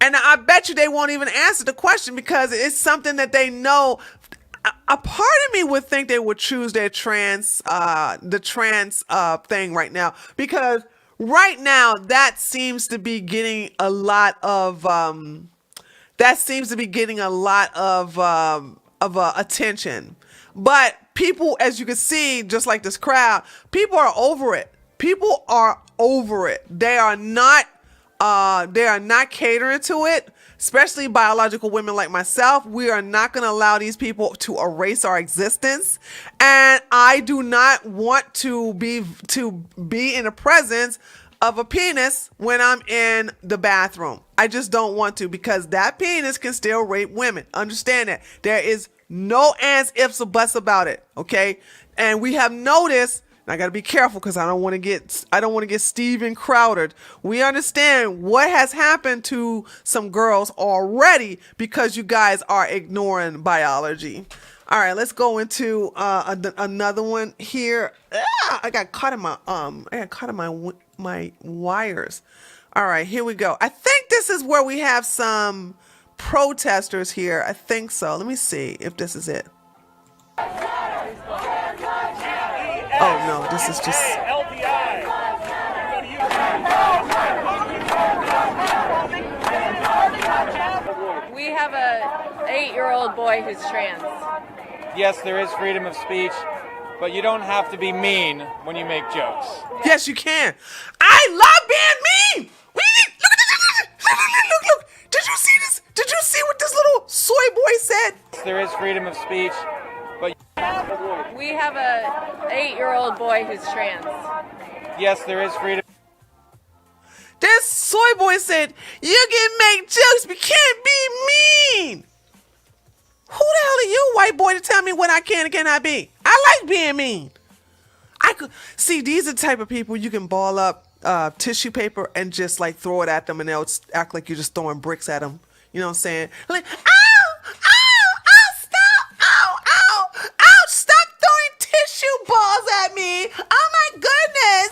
And I bet you they won't even answer the question because it's something that they know. A part of me would think they would choose their the trans thing right now, because right now that seems to be getting a lot of attention. But people, as you can see, just like this crowd, people are over it. People are over it. They are not catering to it, especially biological women like myself. We are not going to allow these people to erase our existence. And I do not want to be in the presence of a penis when I'm in the bathroom. I just don't want to, because that penis can still rape women. Understand that. There is no ands, ifs, or buts about it. Okay. And we have noticed, and I got to be careful because I don't want to get Steven Crowdered. We understand what has happened to some girls already because you guys are ignoring biology. All right, let's go into another one here. I got caught in my wires. All right, here we go. I think this is where we have some protesters here. I think so. Let me see if this is it. Oh no, this is just.
We have a 8-year-old boy who's trans.
Yes, there is freedom of speech, but you don't have to be mean when you make jokes.
Yes, you can. I love being mean. Look. Did you see this? Did you see what this little soy boy said?
There is freedom of speech, but
we have a 8-year-old boy who's trans.
Yes, there is freedom.
This soy boy said, you can make jokes, but can't be mean. Who the hell are you, white boy, to tell me what I can and cannot be? I like being mean. I could see, these are the type of people you can ball up tissue paper and just like throw it at them, and they'll act like you're just throwing bricks at them. You know what I'm saying? Like, stop throwing tissue balls at me. Oh my goodness.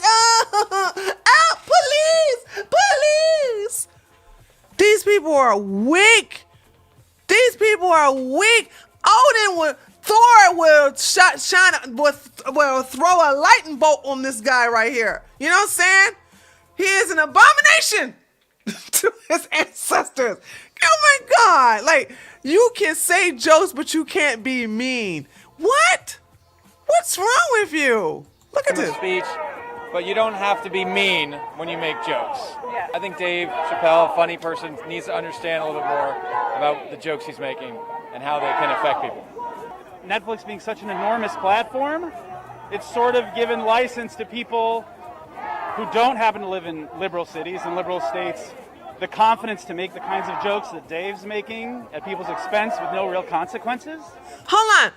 Police. These people are weak. Thor will throw a lightning bolt on this guy right here. You know what I'm saying? He is an abomination to his ancestors. Oh my God. Like, you can say jokes, but you can't be mean. What? What's wrong with you? Look at this.
Speech, but you don't have to be mean when you make jokes. Yeah. I think Dave Chappelle, a funny person, needs to understand a little bit more about the jokes he's making and how they can affect people.
Netflix being such an enormous platform, it's sort of given license to people who don't happen to live in liberal cities and liberal states the confidence to make the kinds of jokes that Dave's making at people's expense with no real consequences.
Hold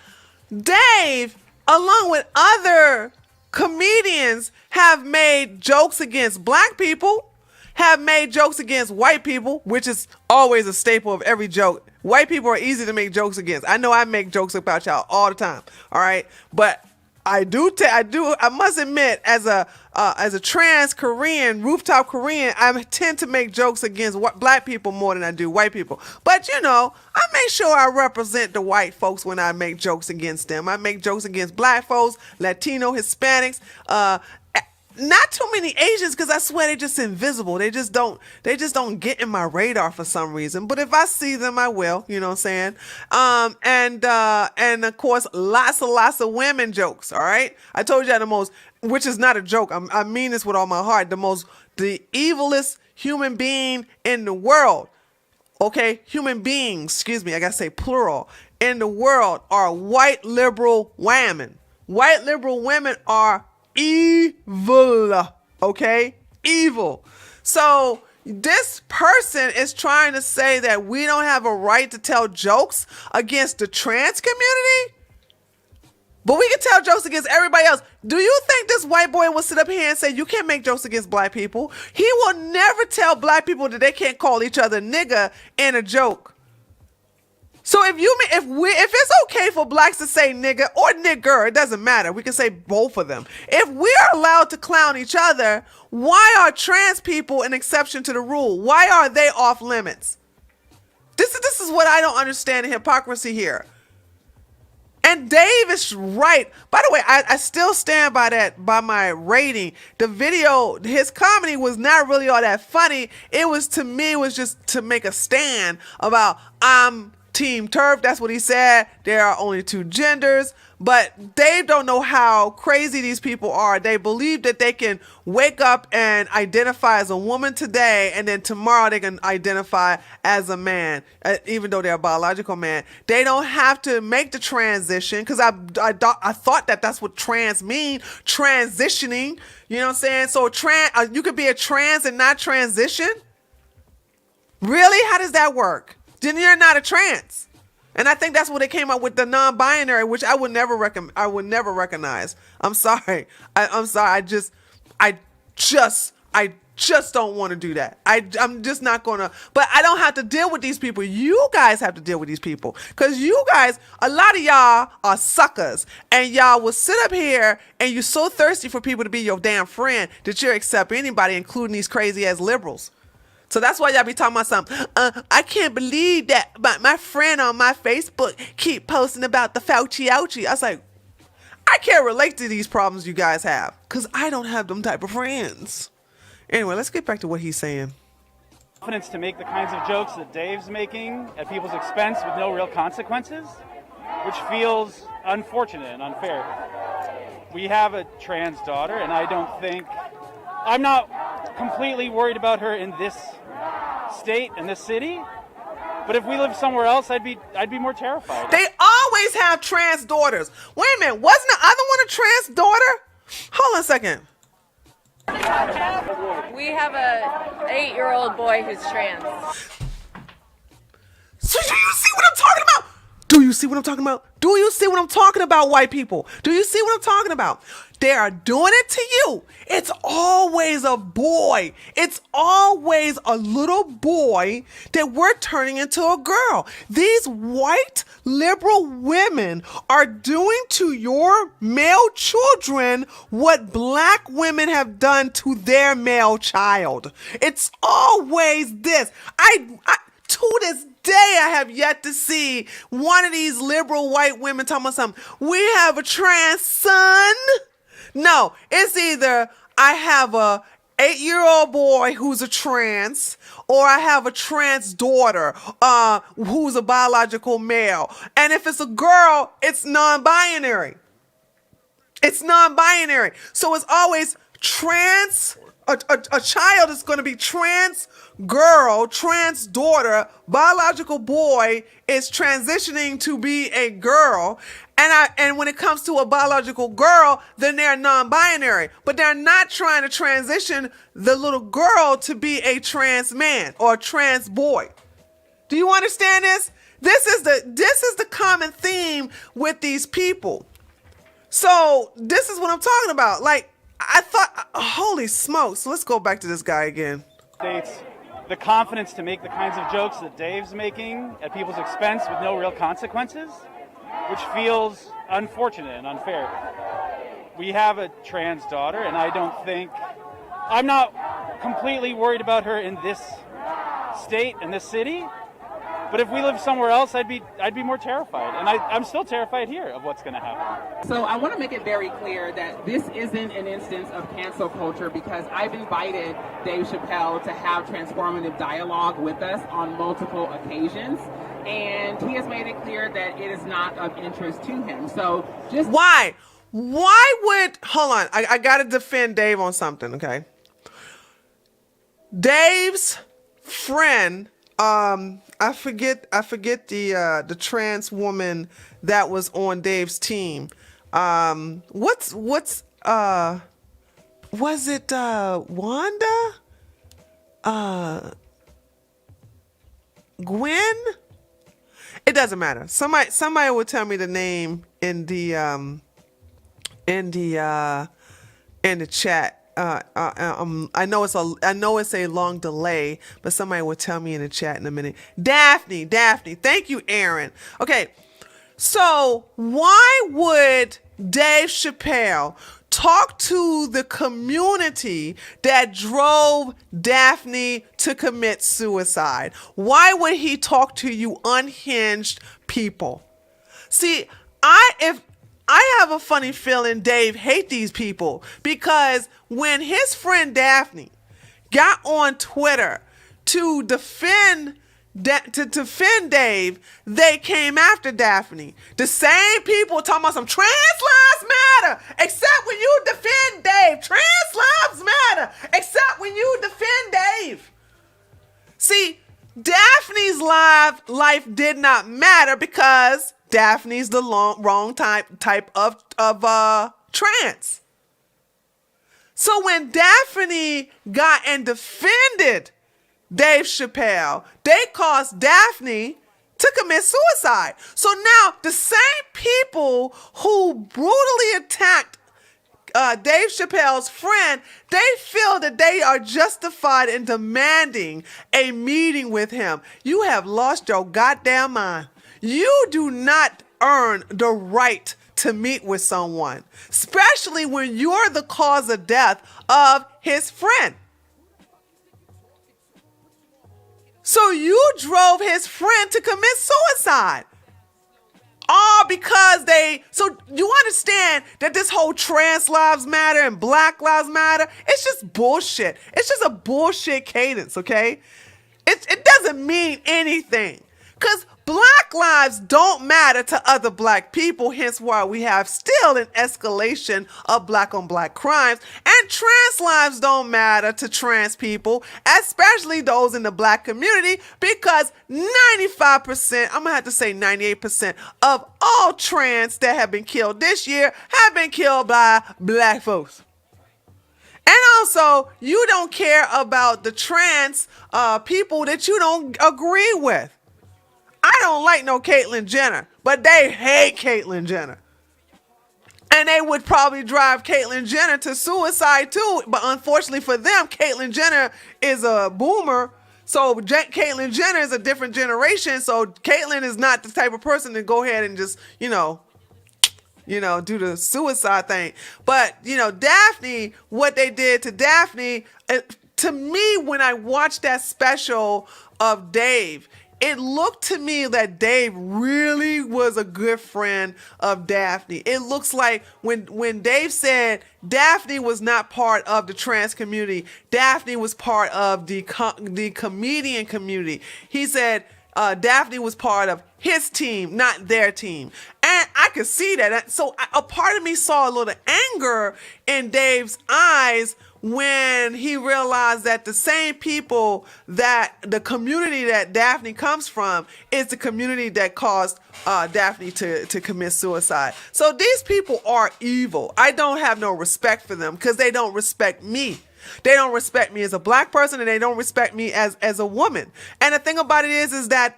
on. Dave, along with other comedians, have made jokes against black people, have made jokes against white people, which is always a staple of every joke. White people are easy to make jokes against. I know I make jokes about y'all all the time. All right. But I must admit, as a trans Korean, rooftop Korean, I tend to make jokes against black people more than I do white people. But you know, I make sure I represent the white folks when I make jokes against them. I make jokes against black folks, Latino, Hispanics, not too many Asians, because I swear they're just invisible. They just don't get in my radar for some reason. But if I see them, I will. You know what I'm saying? And of course, lots of women jokes. All right, I told you the most, which is not a joke. I mean this with all my heart. The evilest human being in the world. Okay, human beings. Excuse me. I gotta say plural. In the world are white liberal women. White liberal women are evil, okay? Evil. So this person is trying to say that we don't have a right to tell jokes against the trans community, but we can tell jokes against everybody else. Do you think this white boy will sit up here and say you can't make jokes against black people? He will never tell black people that they can't call each other nigga in a joke. So if it's okay for blacks to say nigga or nigger, it doesn't matter. We can say both of them. If we're allowed to clown each other, why are trans people an exception to the rule? Why are they off limits? This is what I don't understand, the hypocrisy here. And Dave is right. By the way, I still stand by my rating. The video, his comedy was not really all that funny. It was just to make a stand about I'm Team Turf. That's what he said. There are only two genders. But Dave don't know how crazy these people are. They believe that they can wake up and identify as a woman today, and then tomorrow they can identify as a man, even though they're a biological man. They don't have to make the transition, because I thought that's what trans mean, transitioning. You know what I'm saying? So you could be a trans and not transition? Really? How does that work? Then you're not a trans. And I think that's what they came up with, the non-binary, which I would never recognize. I'm sorry. I'm sorry. I just don't want to do that. I'm just not going to. But I don't have to deal with these people. You guys have to deal with these people. Because you guys, a lot of y'all are suckers. And y'all will sit up here and you're so thirsty for people to be your damn friend that you'll accept anybody, including these crazy ass liberals. So that's why y'all be talking about something. I can't believe that my friend on my Facebook keep posting about the Fauci ouchie. I was like, I can't relate to these problems you guys have, because I don't have them type of friends. Anyway, let's get back to what he's saying.
Confidence to make the kinds of jokes that Dave's making at people's expense with no real consequences, which feels unfortunate and unfair. We have a trans daughter, and I'm not completely worried about her in this state and this city, but if we lived somewhere else, I'd be more terrified.
They always have trans daughters. Wait a minute, wasn't the other one a trans daughter? Hold on a second.
We have a 8-year-old boy who's trans.
So do you see what I'm talking about? Do you see what I'm talking about? Do you see what I'm talking about, white people? Do you see what I'm talking about? They are doing it to you. It's always a boy. It's always a little boy that we're turning into a girl. These white liberal women are doing to your male children what black women have done to their male child. It's always this. To this day, I have yet to see one of these liberal white women talking about something. We have a trans son. No, it's either I have a 8-year-old boy who's a trans, or I have a trans daughter who's a biological male. And if it's a girl, it's non-binary. It's non-binary. So it's always trans. A child is going to be trans girl, trans daughter, biological boy is transitioning to be a girl. And when it comes to a biological girl, then they're non-binary. But they're not trying to transition the little girl to be a trans man or a trans boy. Do you understand this? This is the common theme with these people. So this is what I'm talking about. Like, I thought, holy smokes. Let's go back to this guy again.
States the confidence to make the kinds of jokes that Dave's making at people's expense with no real consequences, which feels unfortunate and unfair. We have a trans daughter, and I'm not completely worried about her in this state and this city, But if we lived somewhere else, I'd be more terrified, and I'm still terrified here of what's going to happen.
So I want to make it very clear that this isn't an instance of cancel culture, because I've invited Dave Chappelle to have transformative dialogue with us on multiple occasions, and he has made it clear that it is not of interest to him. So just
Why? Why would, hold on, I got to defend Dave on something, okay? Dave's friend, I forget the trans woman that was on Dave's team. Was it Wanda? Gwen? It doesn't matter. Somebody will tell me the name in the chat. I know it's a long delay, but somebody will tell me in the chat in a minute. Daphne. Thank you, Aaron. Okay, so why would Dave Chappelle talk to the community that drove Daphne to commit suicide? Why would he talk to you unhinged people? See, I have a funny feeling Dave hates these people, because when his friend Daphne got on Twitter to defend Dave, they came after Daphne. The same people talking about some trans lives matter, except when you defend Dave. Trans lives matter, except when you defend Dave. See, Daphne's life did not matter because Daphne's the wrong type of trans. So when Daphne got and defended Dave Chappelle, they caused Daphne to commit suicide. So now the same people who brutally attacked Dave Chappelle's friend, they feel that they are justified in demanding a meeting with him. You have lost your goddamn mind. You do not earn the right to meet with someone, especially when you're the cause of death of his friend. So you drove his friend to commit suicide. All because so you understand that this whole trans lives matter and black lives matter, it's just bullshit. It's just a bullshit cadence, okay? It doesn't mean anything. Because black lives don't matter to other black people, hence why we have still an escalation of black on black crimes. And trans lives don't matter to trans people, especially those in the black community, because 95%, I'm gonna have to say 98% of all trans that have been killed this year have been killed by black folks. And also, you don't care about the trans people that you don't agree with. I don't like no Caitlyn Jenner, but they hate Caitlyn Jenner. And they would probably drive Caitlyn Jenner to suicide too. But unfortunately for them, Caitlyn Jenner is a boomer. So Caitlyn Jenner is a different generation. So Caitlyn is not the type of person to go ahead and just, do the suicide thing. But, Daphne, what they did to Daphne, to me, when I watched that special of Dave, it looked to me that Dave really was a good friend of Daphne. It looks like when Dave said Daphne was not part of the trans community, Daphne was part of the comedian community. He said Daphne was part of his team, not their team. And I could see that. So a part of me saw a little anger in Dave's eyes when he realized that the same people that the community that Daphne comes from is the community that caused Daphne to commit suicide. So these people are evil. I don't have no respect for them because they don't respect me. They don't respect me as a black person, and they don't respect me as a woman. And the thing about it is that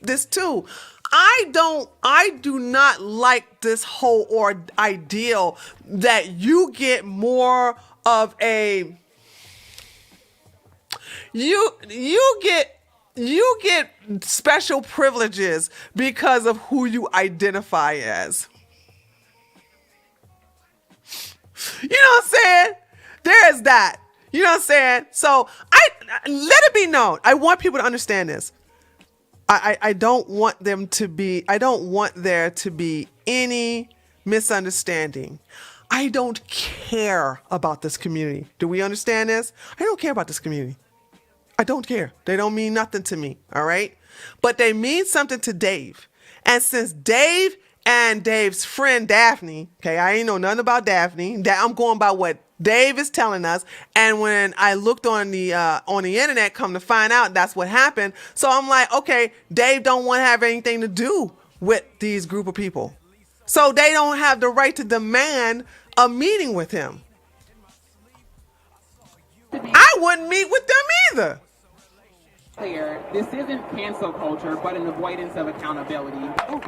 this too. I do not like this whole ideal that you get more of a, you get special privileges because of who you identify as. You know what I'm saying? There is that. You know what I'm saying? So let it be known. I want people to understand this. I don't want I don't want there to be any misunderstanding. I don't care about this community. Do we understand this? I don't care about this community. I don't care. They don't mean nothing to me, all right? But they mean something to Dave. And since Dave and Dave's friend Daphne, okay, I ain't know nothing about Daphne. I'm going by what Dave is telling us. And when I looked on the internet, come to find out that's what happened. So I'm like, okay, Dave don't want to have anything to do with these group of people. So they don't have the right to demand a meeting with him. I wouldn't meet with them either.
Clear, this isn't cancel culture, but an avoidance of accountability.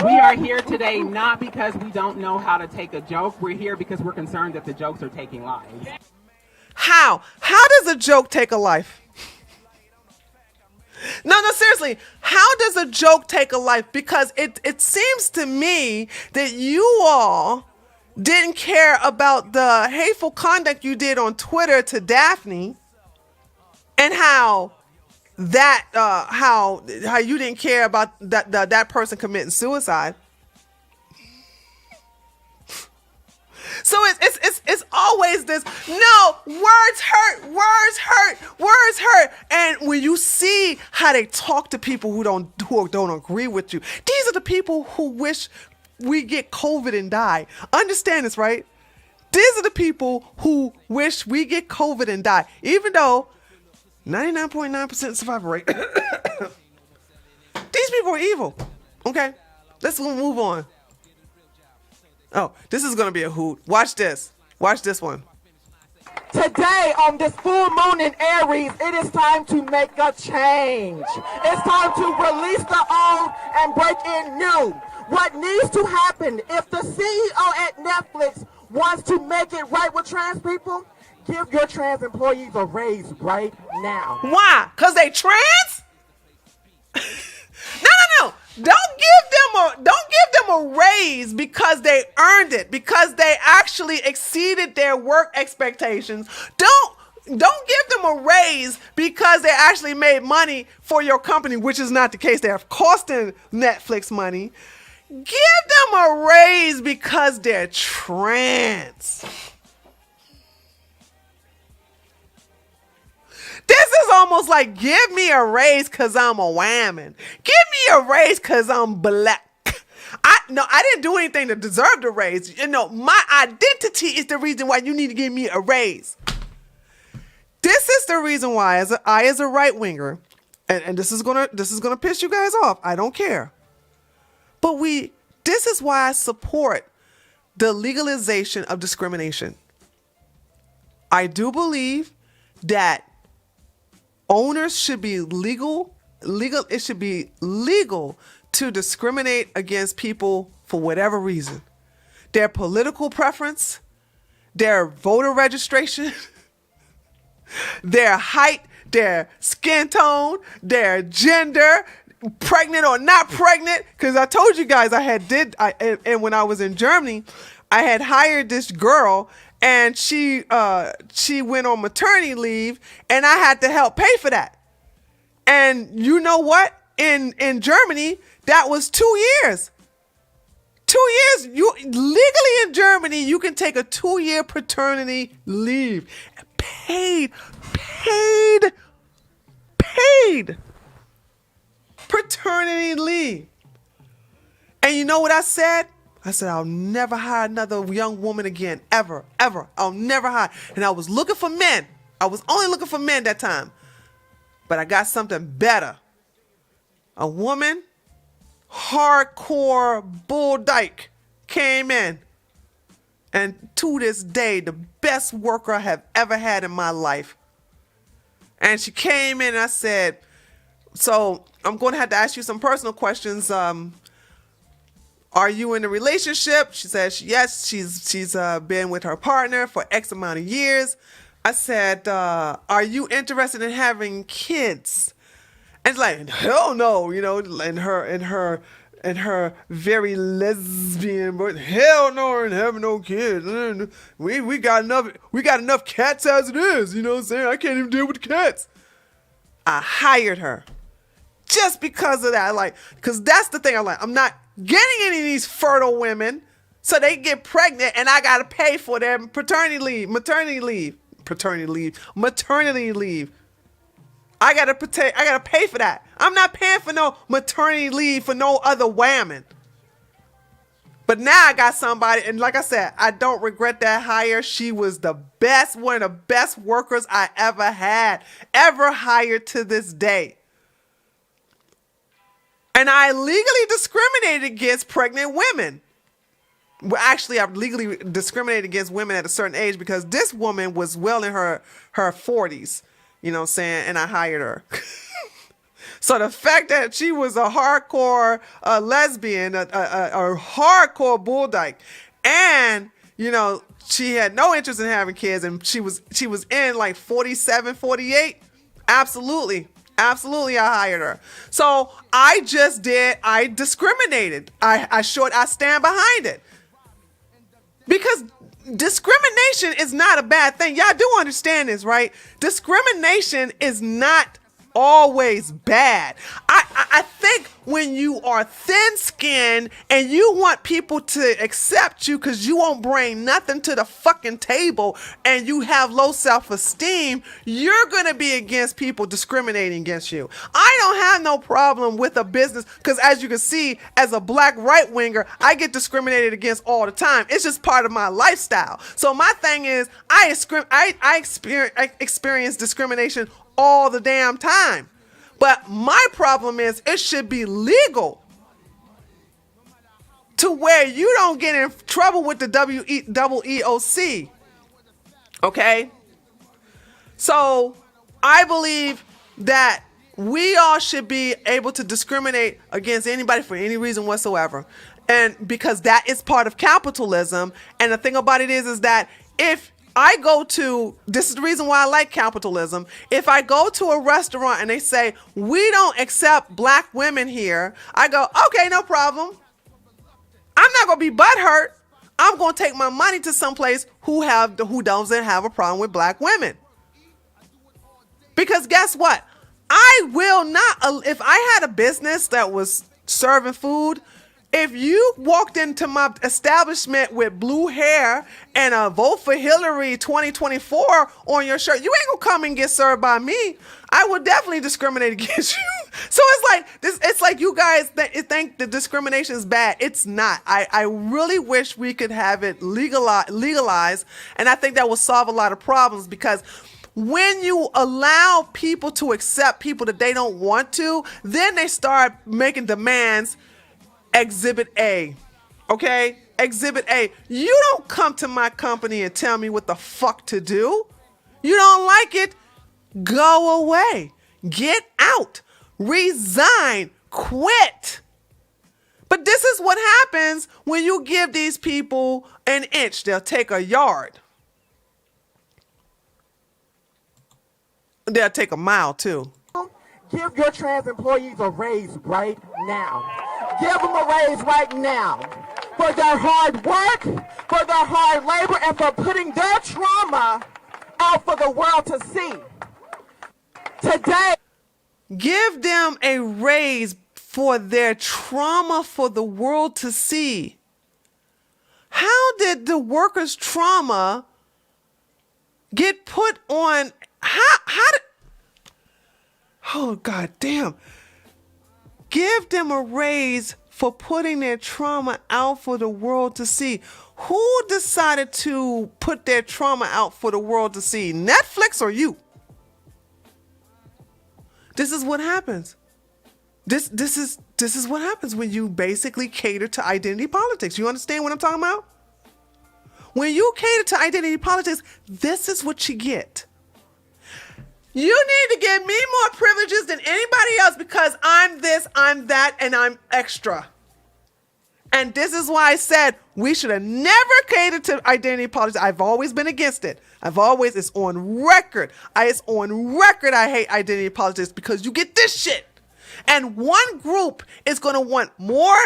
We are here today not because we don't know how to take a joke. We're here because we're concerned that the jokes are taking lives.
How? How does a joke take a life? No, seriously. How does a joke take a life? Because it seems to me that you all didn't care about the hateful conduct you did on Twitter to Daphne, and how you didn't care about that person committing suicide. So it's always this, no, words hurt. And when you see how they talk to people who don't agree with you, these are the people who wish we get COVID and die. Understand this, right? These are the people who wish we get COVID and die, even though 99.9% survival rate. These people are evil. Okay, let's move on. Oh, this is going to be a hoot. Watch this. Watch this one.
Today, on this full moon in Aries, it is time to make a change. It's time to release the old and break in new. What needs to happen if the CEO at Netflix wants to make it right with trans people? Give your trans employees a raise right now.
Why? Because they trans? No. Don't give them a raise because they earned it, because they actually exceeded their work expectations. Don't give them a raise because they actually made money for your company, which is not the case. They are costing Netflix money. Give them a raise because they're trans. This is almost like, give me a raise because I'm a woman. Give me a raise because I'm black. I didn't do anything to deserve the raise. My identity is the reason why you need to give me a raise. This is the reason why, as a right winger, and this is gonna piss you guys off. I don't care, but this is why I support the legalization of discrimination. I do believe that owners should be legal. It should be legal to discriminate against people for whatever reason. Their political preference, their voter registration, their height, their skin tone, their gender, pregnant or not pregnant. Because I told you guys and when I was in Germany, I had hired this girl. And she went on maternity leave, and I had to help pay for that. And you know what? In Germany, that was 2 years. 2 years. You legally in Germany, you can take a 2-year paternity leave, paid paternity leave. And you know what I said? I said, I'll never hire another young woman again, ever. I'll never hire. And I was looking for men. I was only looking for men that time. But I got something better. A woman, hardcore bull dyke, came in. And to this day, the best worker I have ever had in my life. And she came in and I said, so I'm going to have to ask you some personal questions. Are you in a relationship? She said, yes, she's been with her partner for X amount of years. I said, are you interested in having kids? And it's like, hell no, in her very lesbian, but hell no, and having no kids. We got enough cats as it is, you know what I'm saying? I can't even deal with the cats. I hired her just because of that. Like, because that's the thing I like. I'm not getting any of these fertile women so they get pregnant and I got to pay for their maternity leave. I got to pay for that. I'm not paying for no maternity leave for no other woman. But now I got somebody, and like I said, I don't regret that hire. She was the best, one of the best workers I ever hired to this day. And I legally discriminated against pregnant women. Well, actually, I've legally discriminated against women at a certain age because this woman was well in her 40s, you know what I'm saying? And I hired her. So the fact that she was a hardcore lesbian, a hardcore bull dyke, and, you know, she had no interest in having kids, and she was in like 47, 48, absolutely, I hired her. So I discriminated. I stand behind it. Because discrimination is not a bad thing. Y'all do understand this, right? Discrimination is not always bad. I think when you are thin-skinned and you want people to accept you because you won't bring nothing to the fucking table and you have low self-esteem, you're going to be against people discriminating against you. I don't have no problem with a business because, as you can see, as a black right-winger, I get discriminated against all the time. It's just part of my lifestyle. So my thing is, I experience discrimination all the damn time. But my problem is it should be legal to where you don't get in trouble with the EEOC. Okay? So I believe that we all should be able to discriminate against anybody for any reason whatsoever. And because that is part of capitalism. And the thing about it is that if this is the reason why I like capitalism. If I go to a restaurant and they say, we don't accept black women here, I go, okay, no problem. I'm not going to be butthurt. I'm going to take my money to someplace who doesn't have a problem with black women. Because guess what? I will not, if I had a business that was serving food, if you walked into my establishment with blue hair and a Vote for Hillary 2024 on your shirt, you ain't gonna come and get served by me. I would definitely discriminate against you. So it's like this. It's like you guys think the discrimination is bad. It's not. I really wish we could have it legalized, and I think that will solve a lot of problems because when you allow people to accept people that they don't want to, then they start making demands. Exhibit A, okay? Exhibit A. You don't come to my company and tell me what the fuck to do. You don't like it? Go away. Get out. Resign. Quit. But this is what happens when you give these people an inch. They'll take a yard. They'll take a mile too.
Give your trans employees a raise right now. Give them a raise right now for their hard work, for their hard labor, and for putting their trauma out for the world to see. Today,
give them a raise for their trauma for the world to see. How did the workers' trauma get put on? How did? Oh, God damn. Give them a raise for putting their trauma out for the world to see. Who decided to put their trauma out for the world to see? Netflix or you? This is what happens. This is what happens when you basically cater to identity politics. You understand what I'm talking about? When you cater to identity politics, this is what you get. You need to give me more privileges than anybody else because I'm this, I'm that, and I'm extra. And this is why I said we should have never catered to identity politics. I've always been against it. It's on record. It's on record I hate identity politics because you get this shit. And one group is going to want more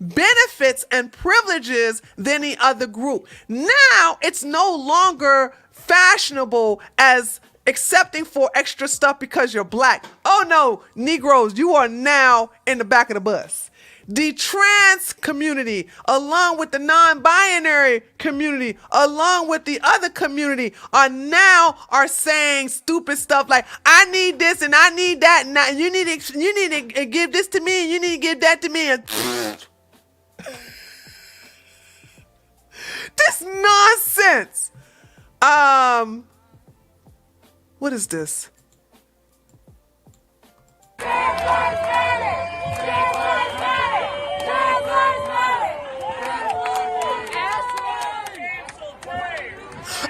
benefits and privileges than the other group. Now it's no longer fashionable as accepting for extra stuff because you're black. Oh no, Negroes, you are now in the back of the bus. The trans community, along with the non-binary community, along with the other community, are saying stupid stuff like, I need this and I need that, and you need to give this to me and you need to give that to me. And this nonsense. What is this?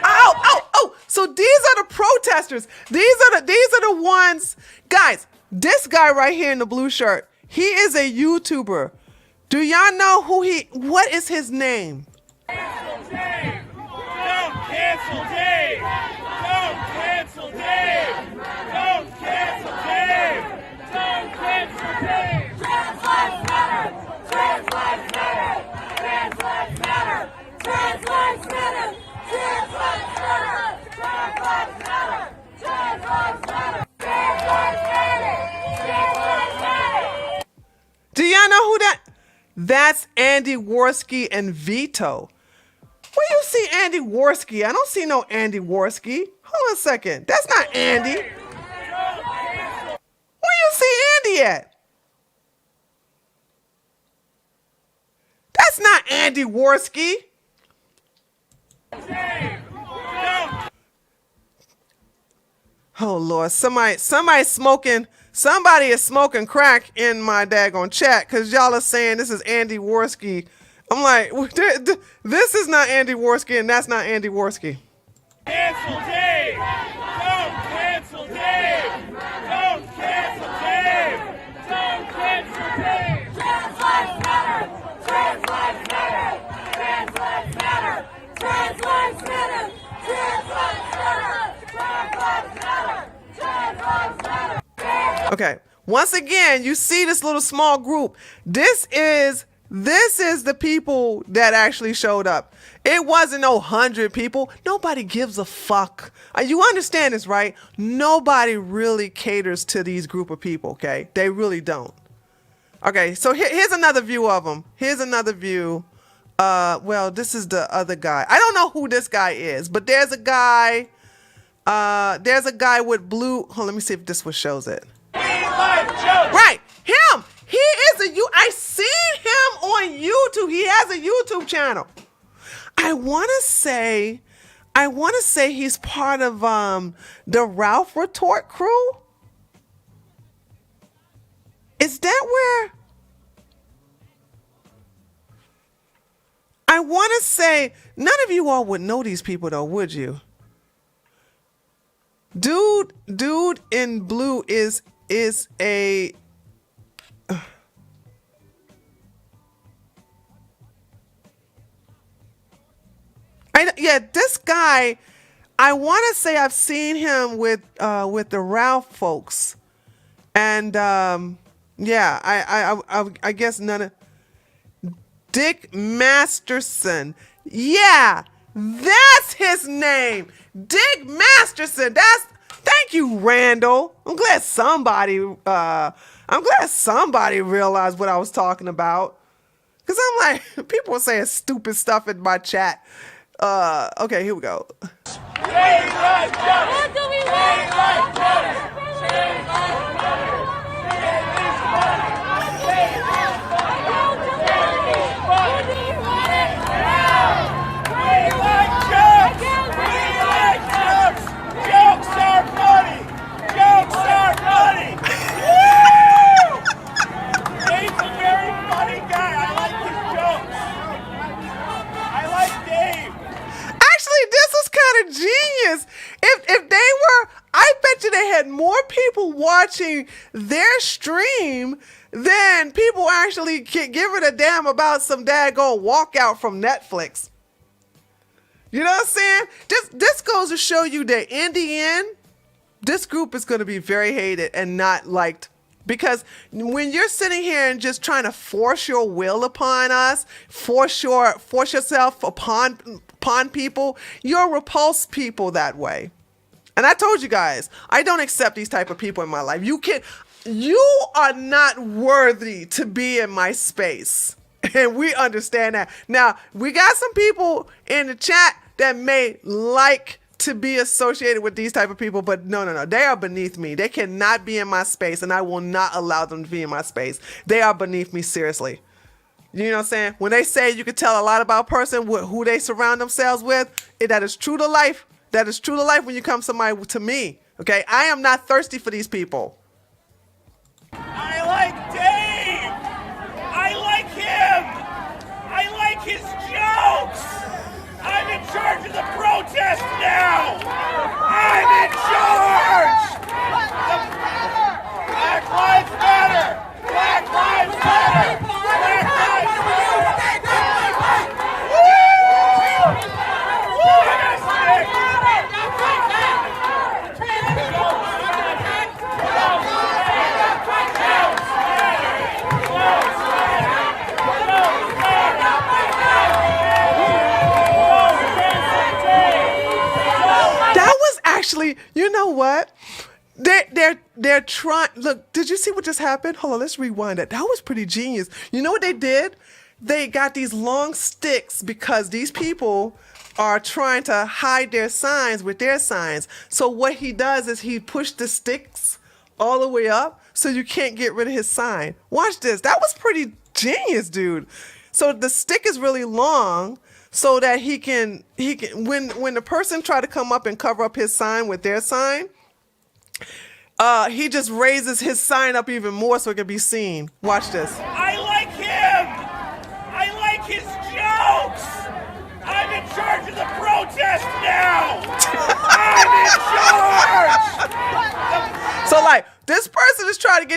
Oh, so these are the protesters. These are the ones, guys. This guy right here in the blue shirt, he is a YouTuber. Do y'all know what is his name?
Cancel Dave! Don't cancel Dave! Don't cancel Dave! Don't cancel Dave! Don't cancel Dave! Trans lives matter! Trans lives matter! Trans lives matter! Trans lives matter! Trans lives matter! Trans lives matter! Trans lives matter! Trans lives matter! Trans lives matter!
Do y'all know who that? That's Andy Worski and Vito. Where you see Andy Worski? I don't see no Andy Worski. Hold on a second. That's not Andy. Where you see Andy at? That's not Andy Worski. Oh Lord, somebody is smoking crack in my daggone chat because y'all are saying this is Andy Worski. I'm like, this is not Andy Worski and that's not Andy Worski.
Cancel Dave! Don't cancel Dave! Don't cancel Dave! Don't cancel Dave! Trans lives matter! Trans lives matter! Trans lives matter! Trans lives matter! Trans lives matter! Trans lives matter! Trans lives matter!
Okay, once again, you see this little small group. This is the people that actually showed up. It wasn't 100 people. Nobody gives a fuck. You understand this, right? Nobody really caters to these group of people, okay? They really don't. Okay, so here's another view of them. Here's another view. Well, this is the other guy. I don't know who this guy is, but there's a guy with blue. Hold on, let me see if this one shows it. Right, him. He is I seen him on YouTube. He has a YouTube channel. I want to say he's part of the Ralph Retort crew. Is that where? I want to say none of you all would know these people though, would you? Dude in blue is a this guy, I want to say I've seen him with the Ralph folks, and I guess none of Dick Masterson. Yeah, that's his name, Dick Masterson. Thank you, Randall. I'm glad somebody realized what I was talking about. Cause I'm like, people were saying stupid stuff in my chat. Okay, here we go.
What do we Jokes are funny! Jokes are funny! Woo! Dave's a very funny guy. I like his jokes. I like Dave.
Actually, this was kind of genius. If they were, I bet you they had more people watching their stream than people actually giving a damn about some daggone Walkout from Netflix. You know what I'm saying? This goes to show you that in the end, this group is going to be very hated and not liked. Because when you're sitting here and just trying to force your will upon us, force yourself upon people, you'll repulse people that way. And I told you guys, I don't accept these type of people in my life. You are not worthy to be in my space. And we understand that. Now, we got some people in the chat that may like to be associated with these type of people, but no. They are beneath me. They cannot be in my space, and I will not allow them to be in my space. They are beneath me, seriously. You know what I'm saying? When they say you can tell a lot about a person, who they surround themselves with, that is true to life. That is true to life when you come to me. Okay? I am not thirsty for these people.
I like Dave! I like him! I like his jokes! I'm in charge of the protest now! I'm in charge! Black Lives Matter! Black Lives Matter! Black Lives Matter! Woo!
Actually, you know what? They're trying. Look, did you see what just happened? Hold on, let's rewind it. That was pretty genius. You know what they did? They got these long sticks because these people are trying to hide their signs with their signs. So what he does is he pushed the sticks all the way up so you can't get rid of his sign. Watch this. That was pretty genius, dude. So the stick is really long, so that he can when the person try to come up and cover up his sign with their sign, he just raises his sign up even more so it can be seen. Watch this.
I like him! I like his jokes! I'm in charge of the protest now! I'm in charge!
So like this person is trying to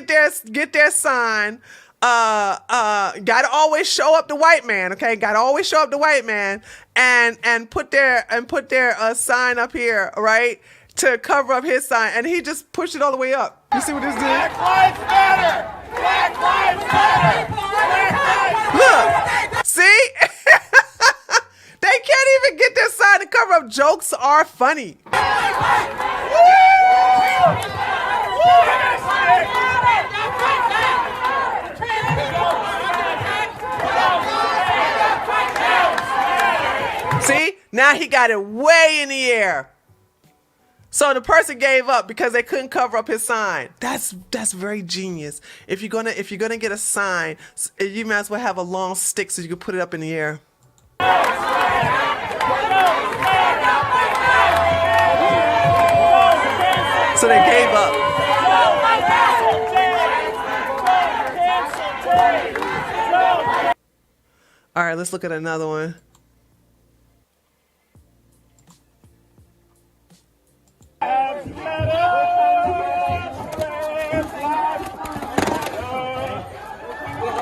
get their sign. Gotta always show up the white man, okay? Gotta always show up the white man and put their sign up here, right? To cover up his sign, and he just pushed it all the way up. You see what this did?
Black Lives Matter! Black Lives Matter! Black Lives Matter!
Look, see? They can't even get their sign to cover up. Jokes are funny. See? Now he got it way in the air. So the person gave up because they couldn't cover up his sign. That's very genius. If you're gonna get a sign, you might as well have a long stick so you can put it up in the air. So they gave up. All right, let's look at another one.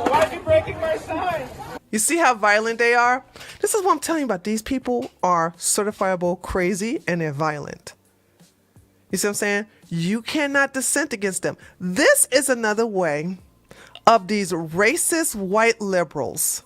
Why is he breaking my sign?
You see how violent they are? This is what I'm telling you about. These people are certifiable crazy and they're violent. You see what I'm saying? You cannot dissent against them. This is another way of these racist white liberals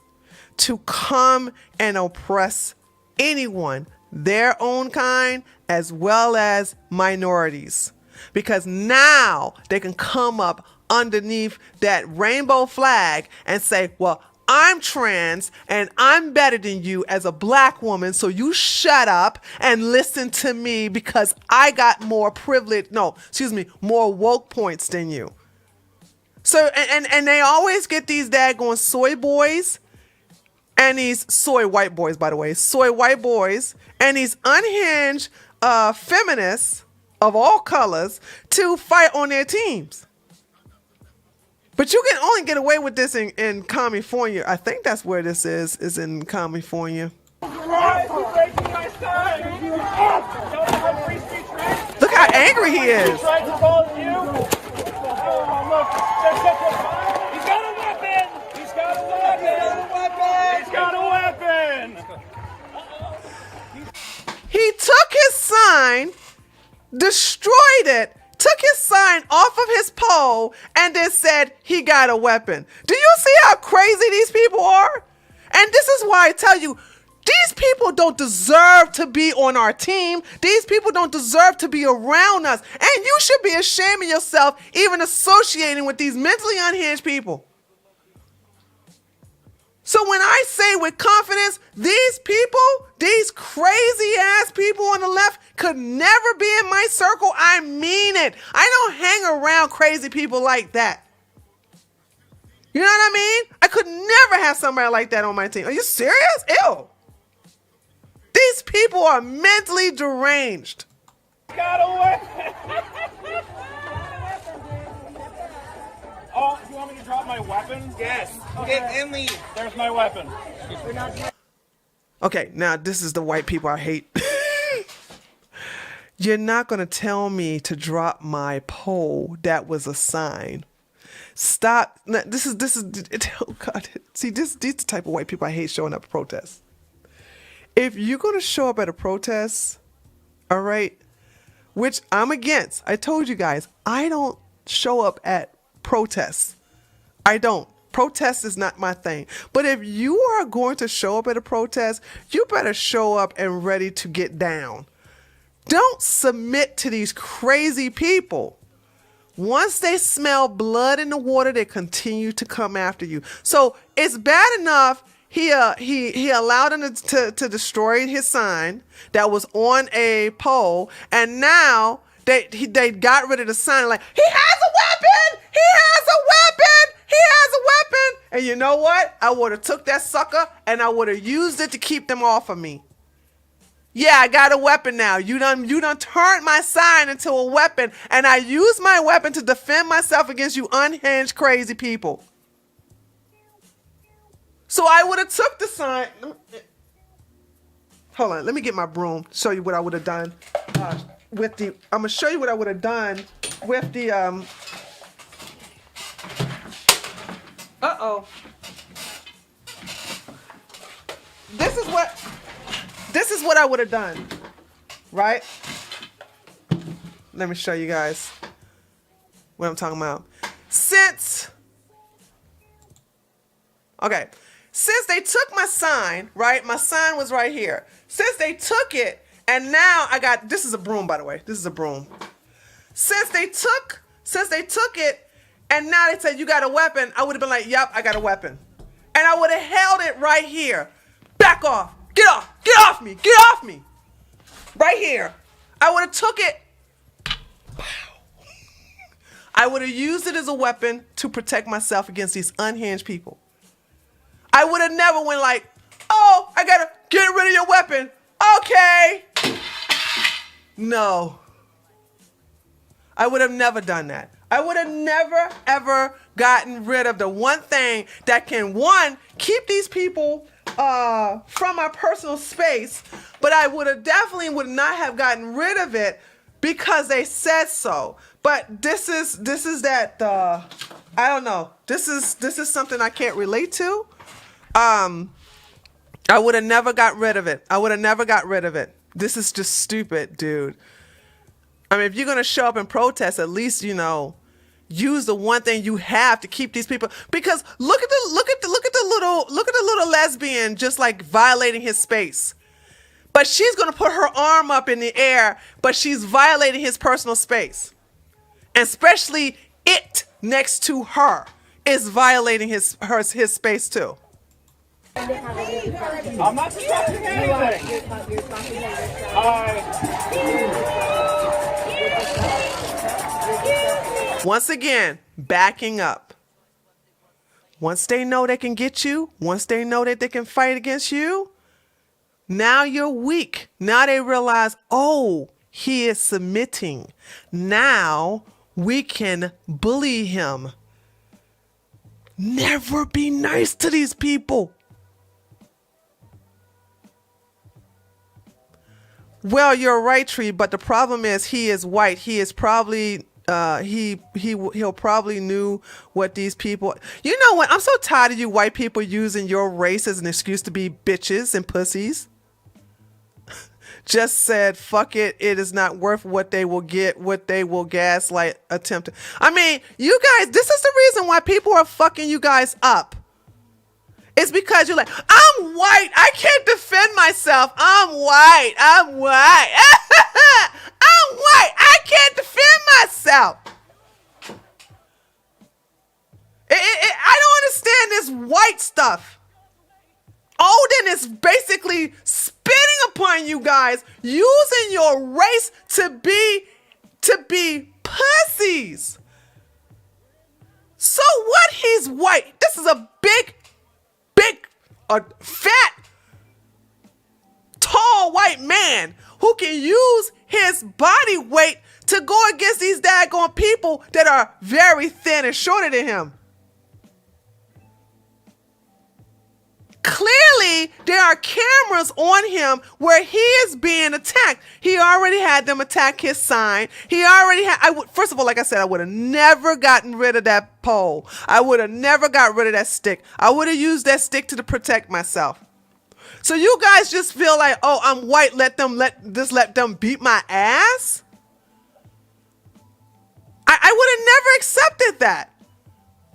to come and oppress anyone, their own kind, as well as minorities. Because now they can come up underneath that rainbow flag and say, well, I'm trans and I'm better than you as a black woman, so you shut up and listen to me because I got more more woke points than you. So, and they always get these daggone soy boys and these soy white boys, by the way, soy white boys and these unhinged feminists of all colors to fight on their teams. But you can only get away with this in California. I think that's where this is in California.
Why is he breaking my sign? Don't have free speech, right?
Look how angry he is.
He tried to call you. Oh, look. He's got a weapon. He's got a weapon. He's got a weapon.
He took his sign, destroyed it, took his sign off of his pole, and then said he got a weapon. Do you see how crazy these people are? And this is why I tell you, These people don't deserve to be on our team. These people don't deserve to be around us. And you should be ashamed of yourself even associating with these mentally unhinged people. So when I say with confidence, these people, these crazy ass people on the left could never be in my circle, I mean it. I don't hang around crazy people like that. You know what I mean? I could never have somebody like that on my team. Are you serious? Ew. These people are mentally deranged.
Got away. Oh, you want me to drop my weapon?
Yes.
Okay.
Get and leave.
There's my weapon.
Okay, now this is the white people I hate. You're not going to tell me to drop my pole that was a sign. Stop. Now, this is, oh God. See, these are the type of white people I hate showing up at protests. If you're going to show up at a protest, all right, which I'm against. I told you guys, I don't show up at protests. I don't. Protest is not my thing. But if you are going to show up at a protest, you better show up and ready to get down. Don't submit to these crazy people. Once they smell blood in the water, they continue to come after you. So it's bad enough he allowed them to destroy his sign that was on a pole, and now they got rid of the sign. Like, he has a weapon. He has a weapon. He has a weapon. And you know what? I would have took that sucker and I would have used it to keep them off of me. Yeah, I got a weapon now. You done turned my sign into a weapon, and I use my weapon to defend myself against you unhinged crazy people. So I would have took the sign. Hold on, let me get my broom. Show you what I would have done with the. I'm gonna show you what I would have done with the. This is what I would have done, right? Let me show you guys what I'm talking about. Since they took my sign, right? My sign was right here. Since they took it, and now this is a broom, by the way. This is a broom. Since they took it, and now they said, you got a weapon, I would have been like, yep, I got a weapon. And I would have held it right here. Back off. Get off. Get off me. Get off me. Right here. I would have took it. I would have used it as a weapon to protect myself against these unhinged people. I would have never went like, oh, I gotta get rid of your weapon. Okay. No. I would have never done that. I would have never, ever gotten rid of the one thing that can, one, keep these people from our personal space, but I would not have gotten rid of it because they said so. But this is that I don't know. This is something I can't relate to. I would have never got rid of it. I would have never got rid of it. This is just stupid, dude. I mean, if you're gonna show up and protest, at least, you know, use the one thing you have to keep these people. Because look at the little lesbian just like violating his space. But she's gonna put her arm up in the air, but she's violating his personal space. And especially it next to her is violating his space too.
I'm not disrupting anything.
Once again, backing up. Once they know they can get you, once they know that they can fight against you, now you're weak. Now they realize, oh, he is submitting. Now we can bully him. Never be nice to these people. Well, you're right, Tree, but the problem is he is white. He is probably he'll probably knew what these people. You know what? I'm so tired of you white people using your race as an excuse to be bitches and pussies. Just said, fuck it. It is not worth what they will get, what they will gaslight attempt. I mean, you guys, this is the reason why people are fucking you guys up. It's because you're like, I'm white. I can't defend myself. I'm white. I'm white. I'm white. I can't defend myself. I don't understand this white stuff. Odin is basically spitting upon you guys, using your race to be pussies. So what? He's white. This is a big, fat, tall white man who can use his body weight to go against these daggone people that are very thin and shorter than him. Clearly, there are cameras on him where he is being attacked. He already had them attack his sign. He already had, first of all, like I said, I would have never gotten rid of that pole. I would have never got rid of that stick. I would have used that stick to protect myself. So you guys just feel like, oh, I'm white, let them beat my ass? I would have never accepted that.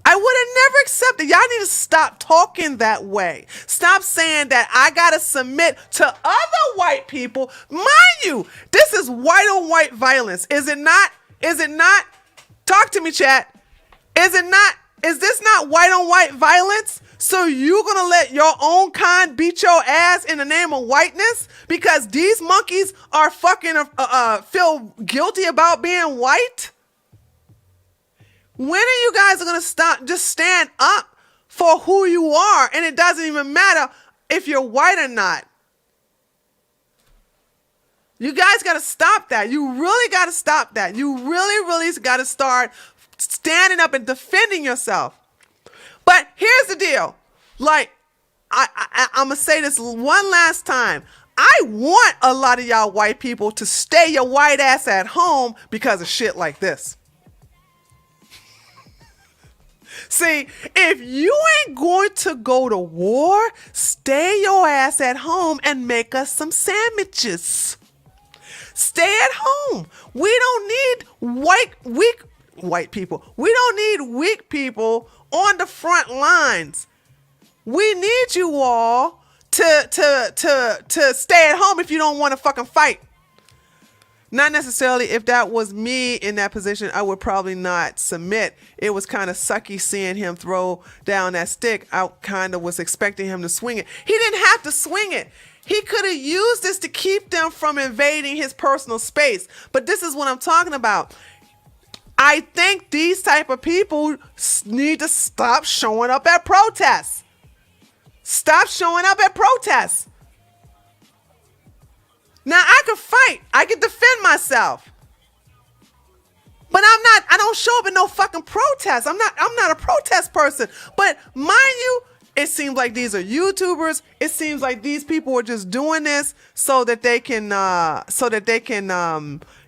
I would have never accepted. Y'all need to stop talking that way. Stop saying that I gotta submit to other white people. Mind you, this is white on white violence. Is it not? Is it not? Talk to me, chat. Is it not? Is this not white on white violence? So you gonna let your own kind beat your ass in the name of whiteness? Because these monkeys are fucking feel guilty about being white? When are you guys going to stop? Just stand up for who you are. And it doesn't even matter if you're white or not. You guys got to stop that. You really got to stop that. You really got to start standing up and defending yourself. But here's the deal. Like, I'm going to say this one last time. I want a lot of y'all white people to stay your white ass at home because of shit like this. See, if you ain't going to go to war, stay your ass at home and make us some sandwiches. Stay at home. We don't need weak white people. We don't need weak people on the front lines. We need you all to stay at home if you don't want to fucking fight. Not necessarily. If that was me in that position, I would probably not submit. It was kind of sucky seeing him throw down that stick. I kind of was expecting him to swing it. He didn't have to swing it. He could have used this to keep them from invading his personal space. But this is what I'm talking about. I think these type of people need to stop showing up at protests. Stop showing up at protests. Now I can fight. I can defend myself. But I don't show up at no fucking protest. I'm not a protest person. But mind you, it seems like these are YouTubers. It seems like these people are just doing this so that they can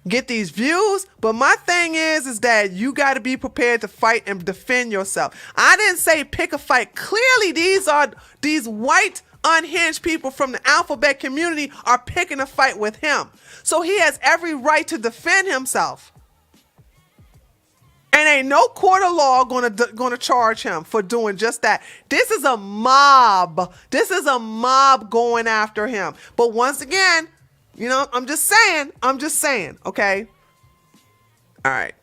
get these views. But my thing is that you got to be prepared to fight and defend yourself. I didn't say pick a fight. Clearly, these white unhinged people from the alphabet community are picking a fight with him. So he has every right to defend himself. And ain't no court of law gonna charge him for doing just that. This is a mob. This is a mob going after him. But once again, you know, I'm just saying, okay? All right.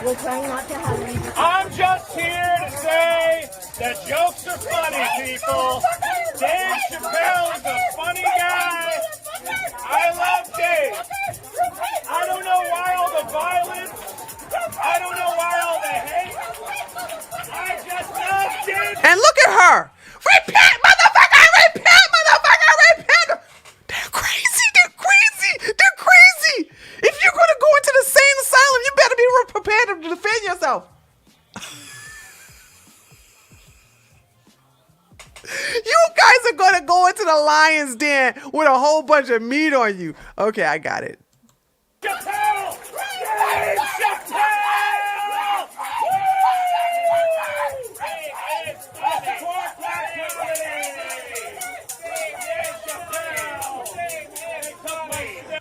We're trying not to have any.
I'm just here to say that jokes are funny, people. Dave Chappelle is a funny guy. I love Dave. I don't know why all the violence. I don't know why all the hate. I just love Dave.
And look at her. Repent, motherfucker! Repent, motherfucker! Repent! They're crazy. They're crazy. They're crazy. If you're going to go into the sane asylum, you better be prepared to defend yourself. You guys are going to go into the lion's den with a whole bunch of meat on you. Okay, I got it.
Chappelle! Dave Chappelle! It's the Quark Community!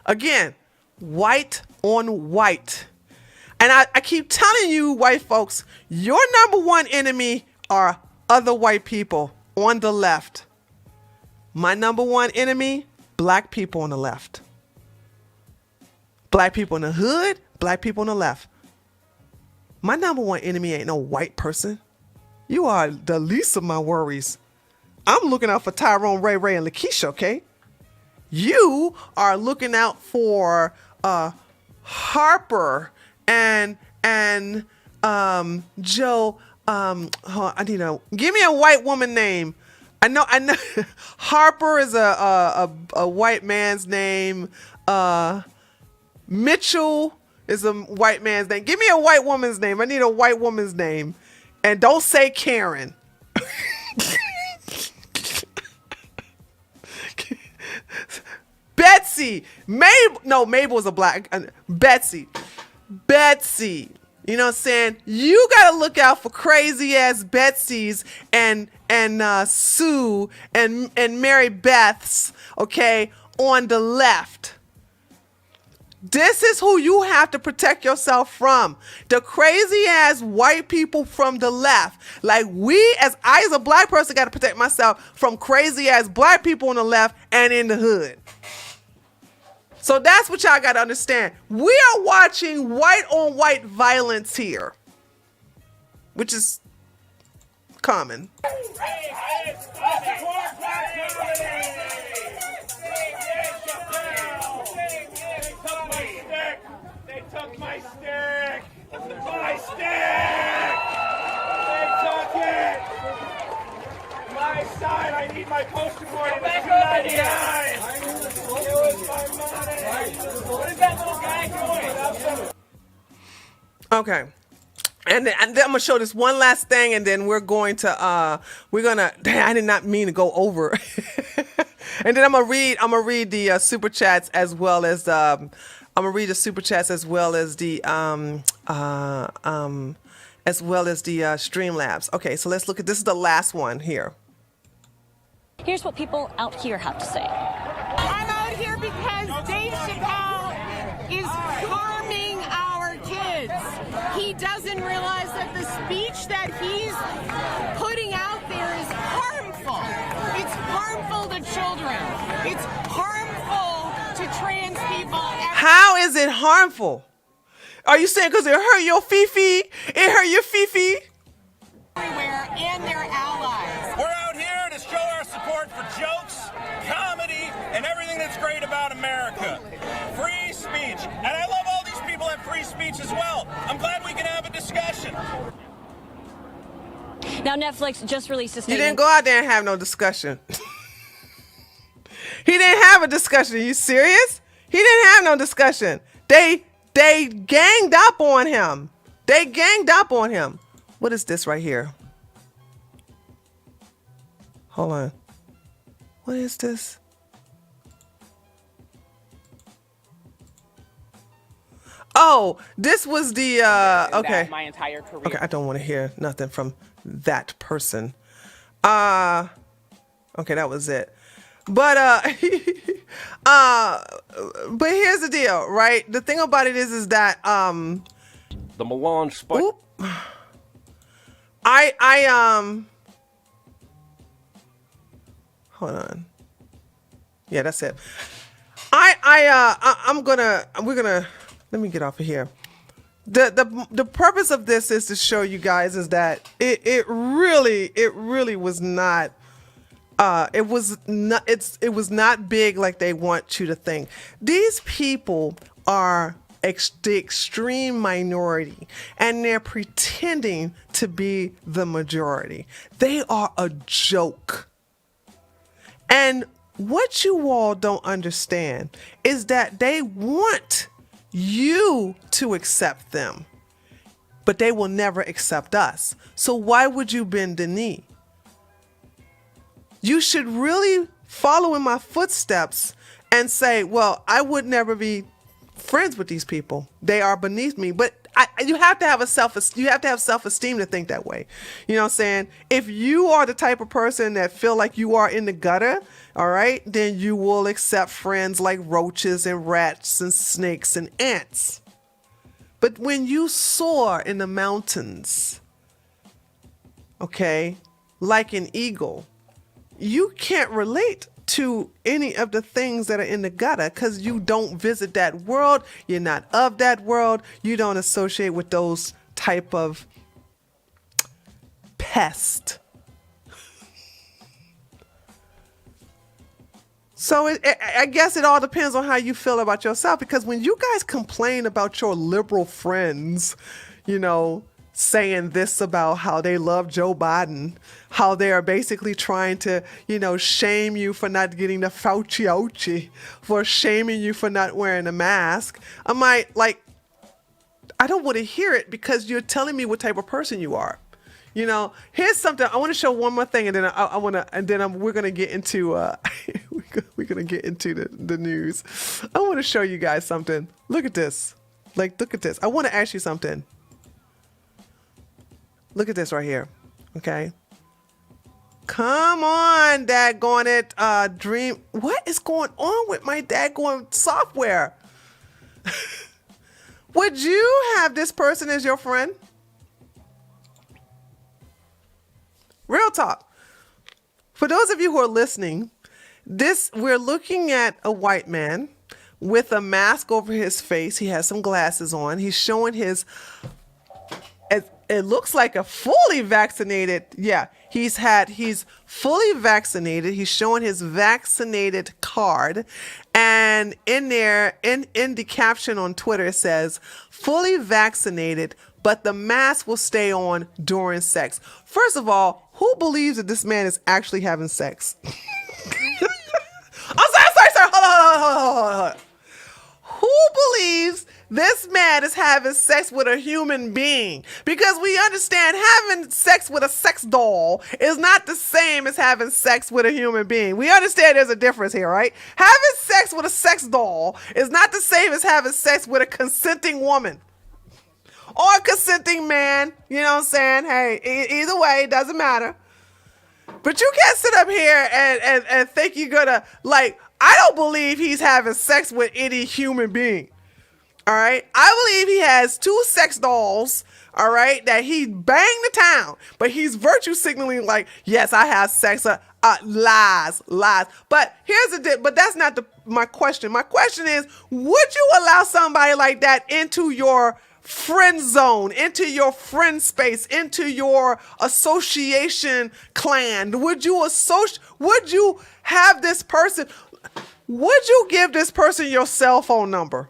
Again, white on white. And I keep telling you, white folks, your number one enemy are other white people on the left. My number one enemy, black people on the left. Black people in the hood, black people on the left. My number one enemy ain't no white person. You are the least of my worries. I'm looking out for Tyrone, Ray, and Lakeisha, okay? You are looking out for Harper and Joe. I need give me a white woman name. I know. Harper is a white man's name. Mitchell is a white man's name. Give me a white woman's name. I need a white woman's name. And don't say Karen. Betsy. Mabel is a black. Betsy. You know what I'm saying? You got to look out for crazy ass Betsy's and Sue and Mary Beth's, okay, on the left. This is who you have to protect yourself from. The crazy ass white people from the left. Like I as a black person got to protect myself from crazy ass black people on the left and in the hood. So that's what y'all got to understand. We are watching white on white violence here, which is common.
They took my stick! My stick! They took it! My side, I need my post-recording. It's $2.99! It was my money! What is that little guy doing?
Okay. And then I'm gonna show this one last thing, and then we're gonna I did not mean to go over. And then I'm gonna read the super chats as well as the Streamlabs. Okay, so let's look at this is the last one here.
Here's what people out here have to say.
I'm out here because Dave Chappelle is harming our kids. He doesn't realize that the speech that he's putting out there is harmful. It's harmful to children. It's harmful to trans people.
How is it harmful? Are you saying because it hurt your fifi? It hurt your fifi?
Everywhere and their allies.
We're out here to show our support for jokes, comedy, and everything that's great about America. Free speech. And I love all these people have free speech as well. I'm glad we can have a discussion.
Now, Netflix just released a
He
statement.
didn't go out there and have no discussion. He didn't have a discussion. Are you serious? He didn't have no discussion. They ganged up on him. What is this right here? Hold on. What is this? Oh, this was the okay.
My entire career.
Okay, I don't want to hear nothing from that person. Okay, that was it. But but here's the deal, right? The thing about it is that
the Milan spike.
I hold on. Yeah, that's it. We're gonna let me get off of here. The purpose of this is to show you guys is that it really was not it was not big like they want you to think. These people are the extreme minority, and they're pretending to be the majority. They are a joke. And what you all don't understand is that they want you to accept them, but they will never accept us. So why would you bend the knee? You should really follow in my footsteps and say, well, I would never be friends with these people. They are beneath me. But you have to have self-esteem to think that way. You know what I'm saying? If you are the type of person that feel like you are in the gutter, all right, then you will accept friends like roaches and rats and snakes and ants. But when you soar in the mountains, okay, like an eagle, you can't relate to any of the things that are in the gutter because you don't visit that world. You're not of that world. You don't associate with those type of pests. So I guess it all depends on how you feel about yourself, because when you guys complain about your liberal friends, you know, saying this about how they love Joe Biden, how they are basically trying to, you know, shame you for not getting the Fauci, for shaming you for not wearing a mask. I don't want to hear it because you're telling me what type of person you are. You know, here's something. I want to show one more thing, and then we're gonna get into we're gonna get into the news. I want to show you guys something. Look at this. Look at this. I want to ask you something. Look at this right here. Okay. Come on, daggone it, Dream. What is going on with my daggone software? Would you have this person as your friend? Real talk. For those of you who are listening, we're looking at a white man with a mask over his face. He has some glasses on. He's showing his, it looks like a fully vaccinated. Yeah, he's fully vaccinated. He's showing his vaccinated card. And in there, in the caption on Twitter, it says, fully vaccinated, but the mask will stay on during sex. First of all, who believes that this man is actually having sex? I'm sorry. Hold on. Who believes this man is having sex with a human being? Because we understand having sex with a sex doll is not the same as having sex with a human being. We understand there's a difference here, right? Having sex with a sex doll is not the same as having sex with a consenting woman. Or a consenting man, you know what I'm saying? Hey, either way, it doesn't matter. But you can't sit up here and think you're gonna, I don't believe he's having sex with any human being. All right? I believe he has 2 sex dolls, all right, that he banged the town. But he's virtue signaling yes, I have sex. Lies. But but that's not my question. My question is, would you allow somebody like that into your friend zone, into your friend space, into your association clan? Would you have this person, would you give this person your cell phone number?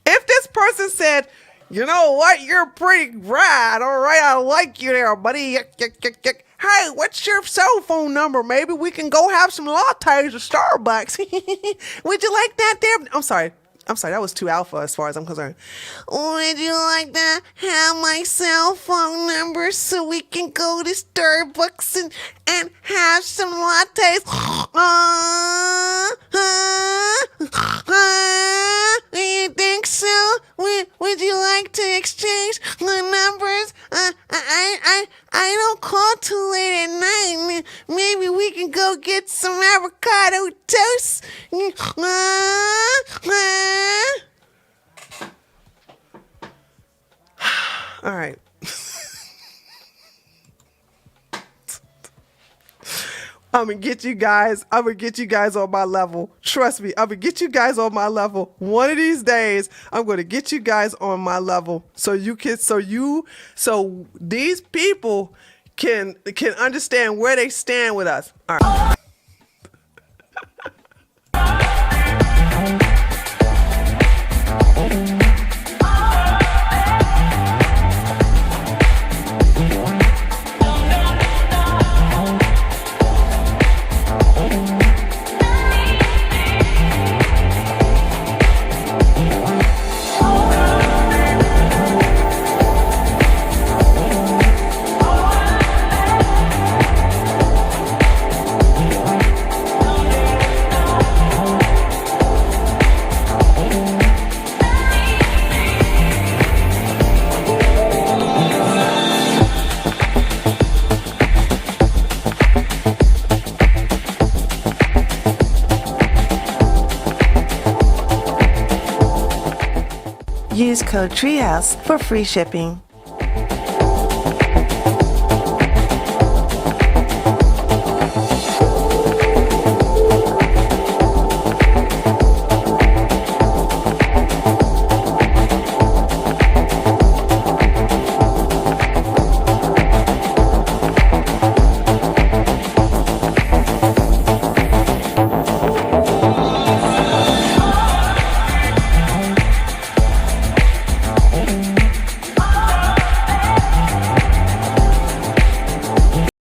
If this person said, you know what, you're pretty rad, all right, I like you there, buddy. Hey, what's your cell phone number? Maybe we can go have some lattes at Starbucks. Would you like that there? I'm sorry, that was too alpha as far as I'm concerned. Would you like to have my cell phone number so we can go to Starbucks and have some lattes? You think so? Would you like to exchange the numbers? I don't call too late at night. Maybe we can go get some avocado toast. All right. I'm gonna get you guys on my level. Trust me, I'm gonna get you guys on my level. One of these days, I'm gonna get you guys on my level so these people can understand where they stand with us. All right. Use code TREEHOUSE for free shipping.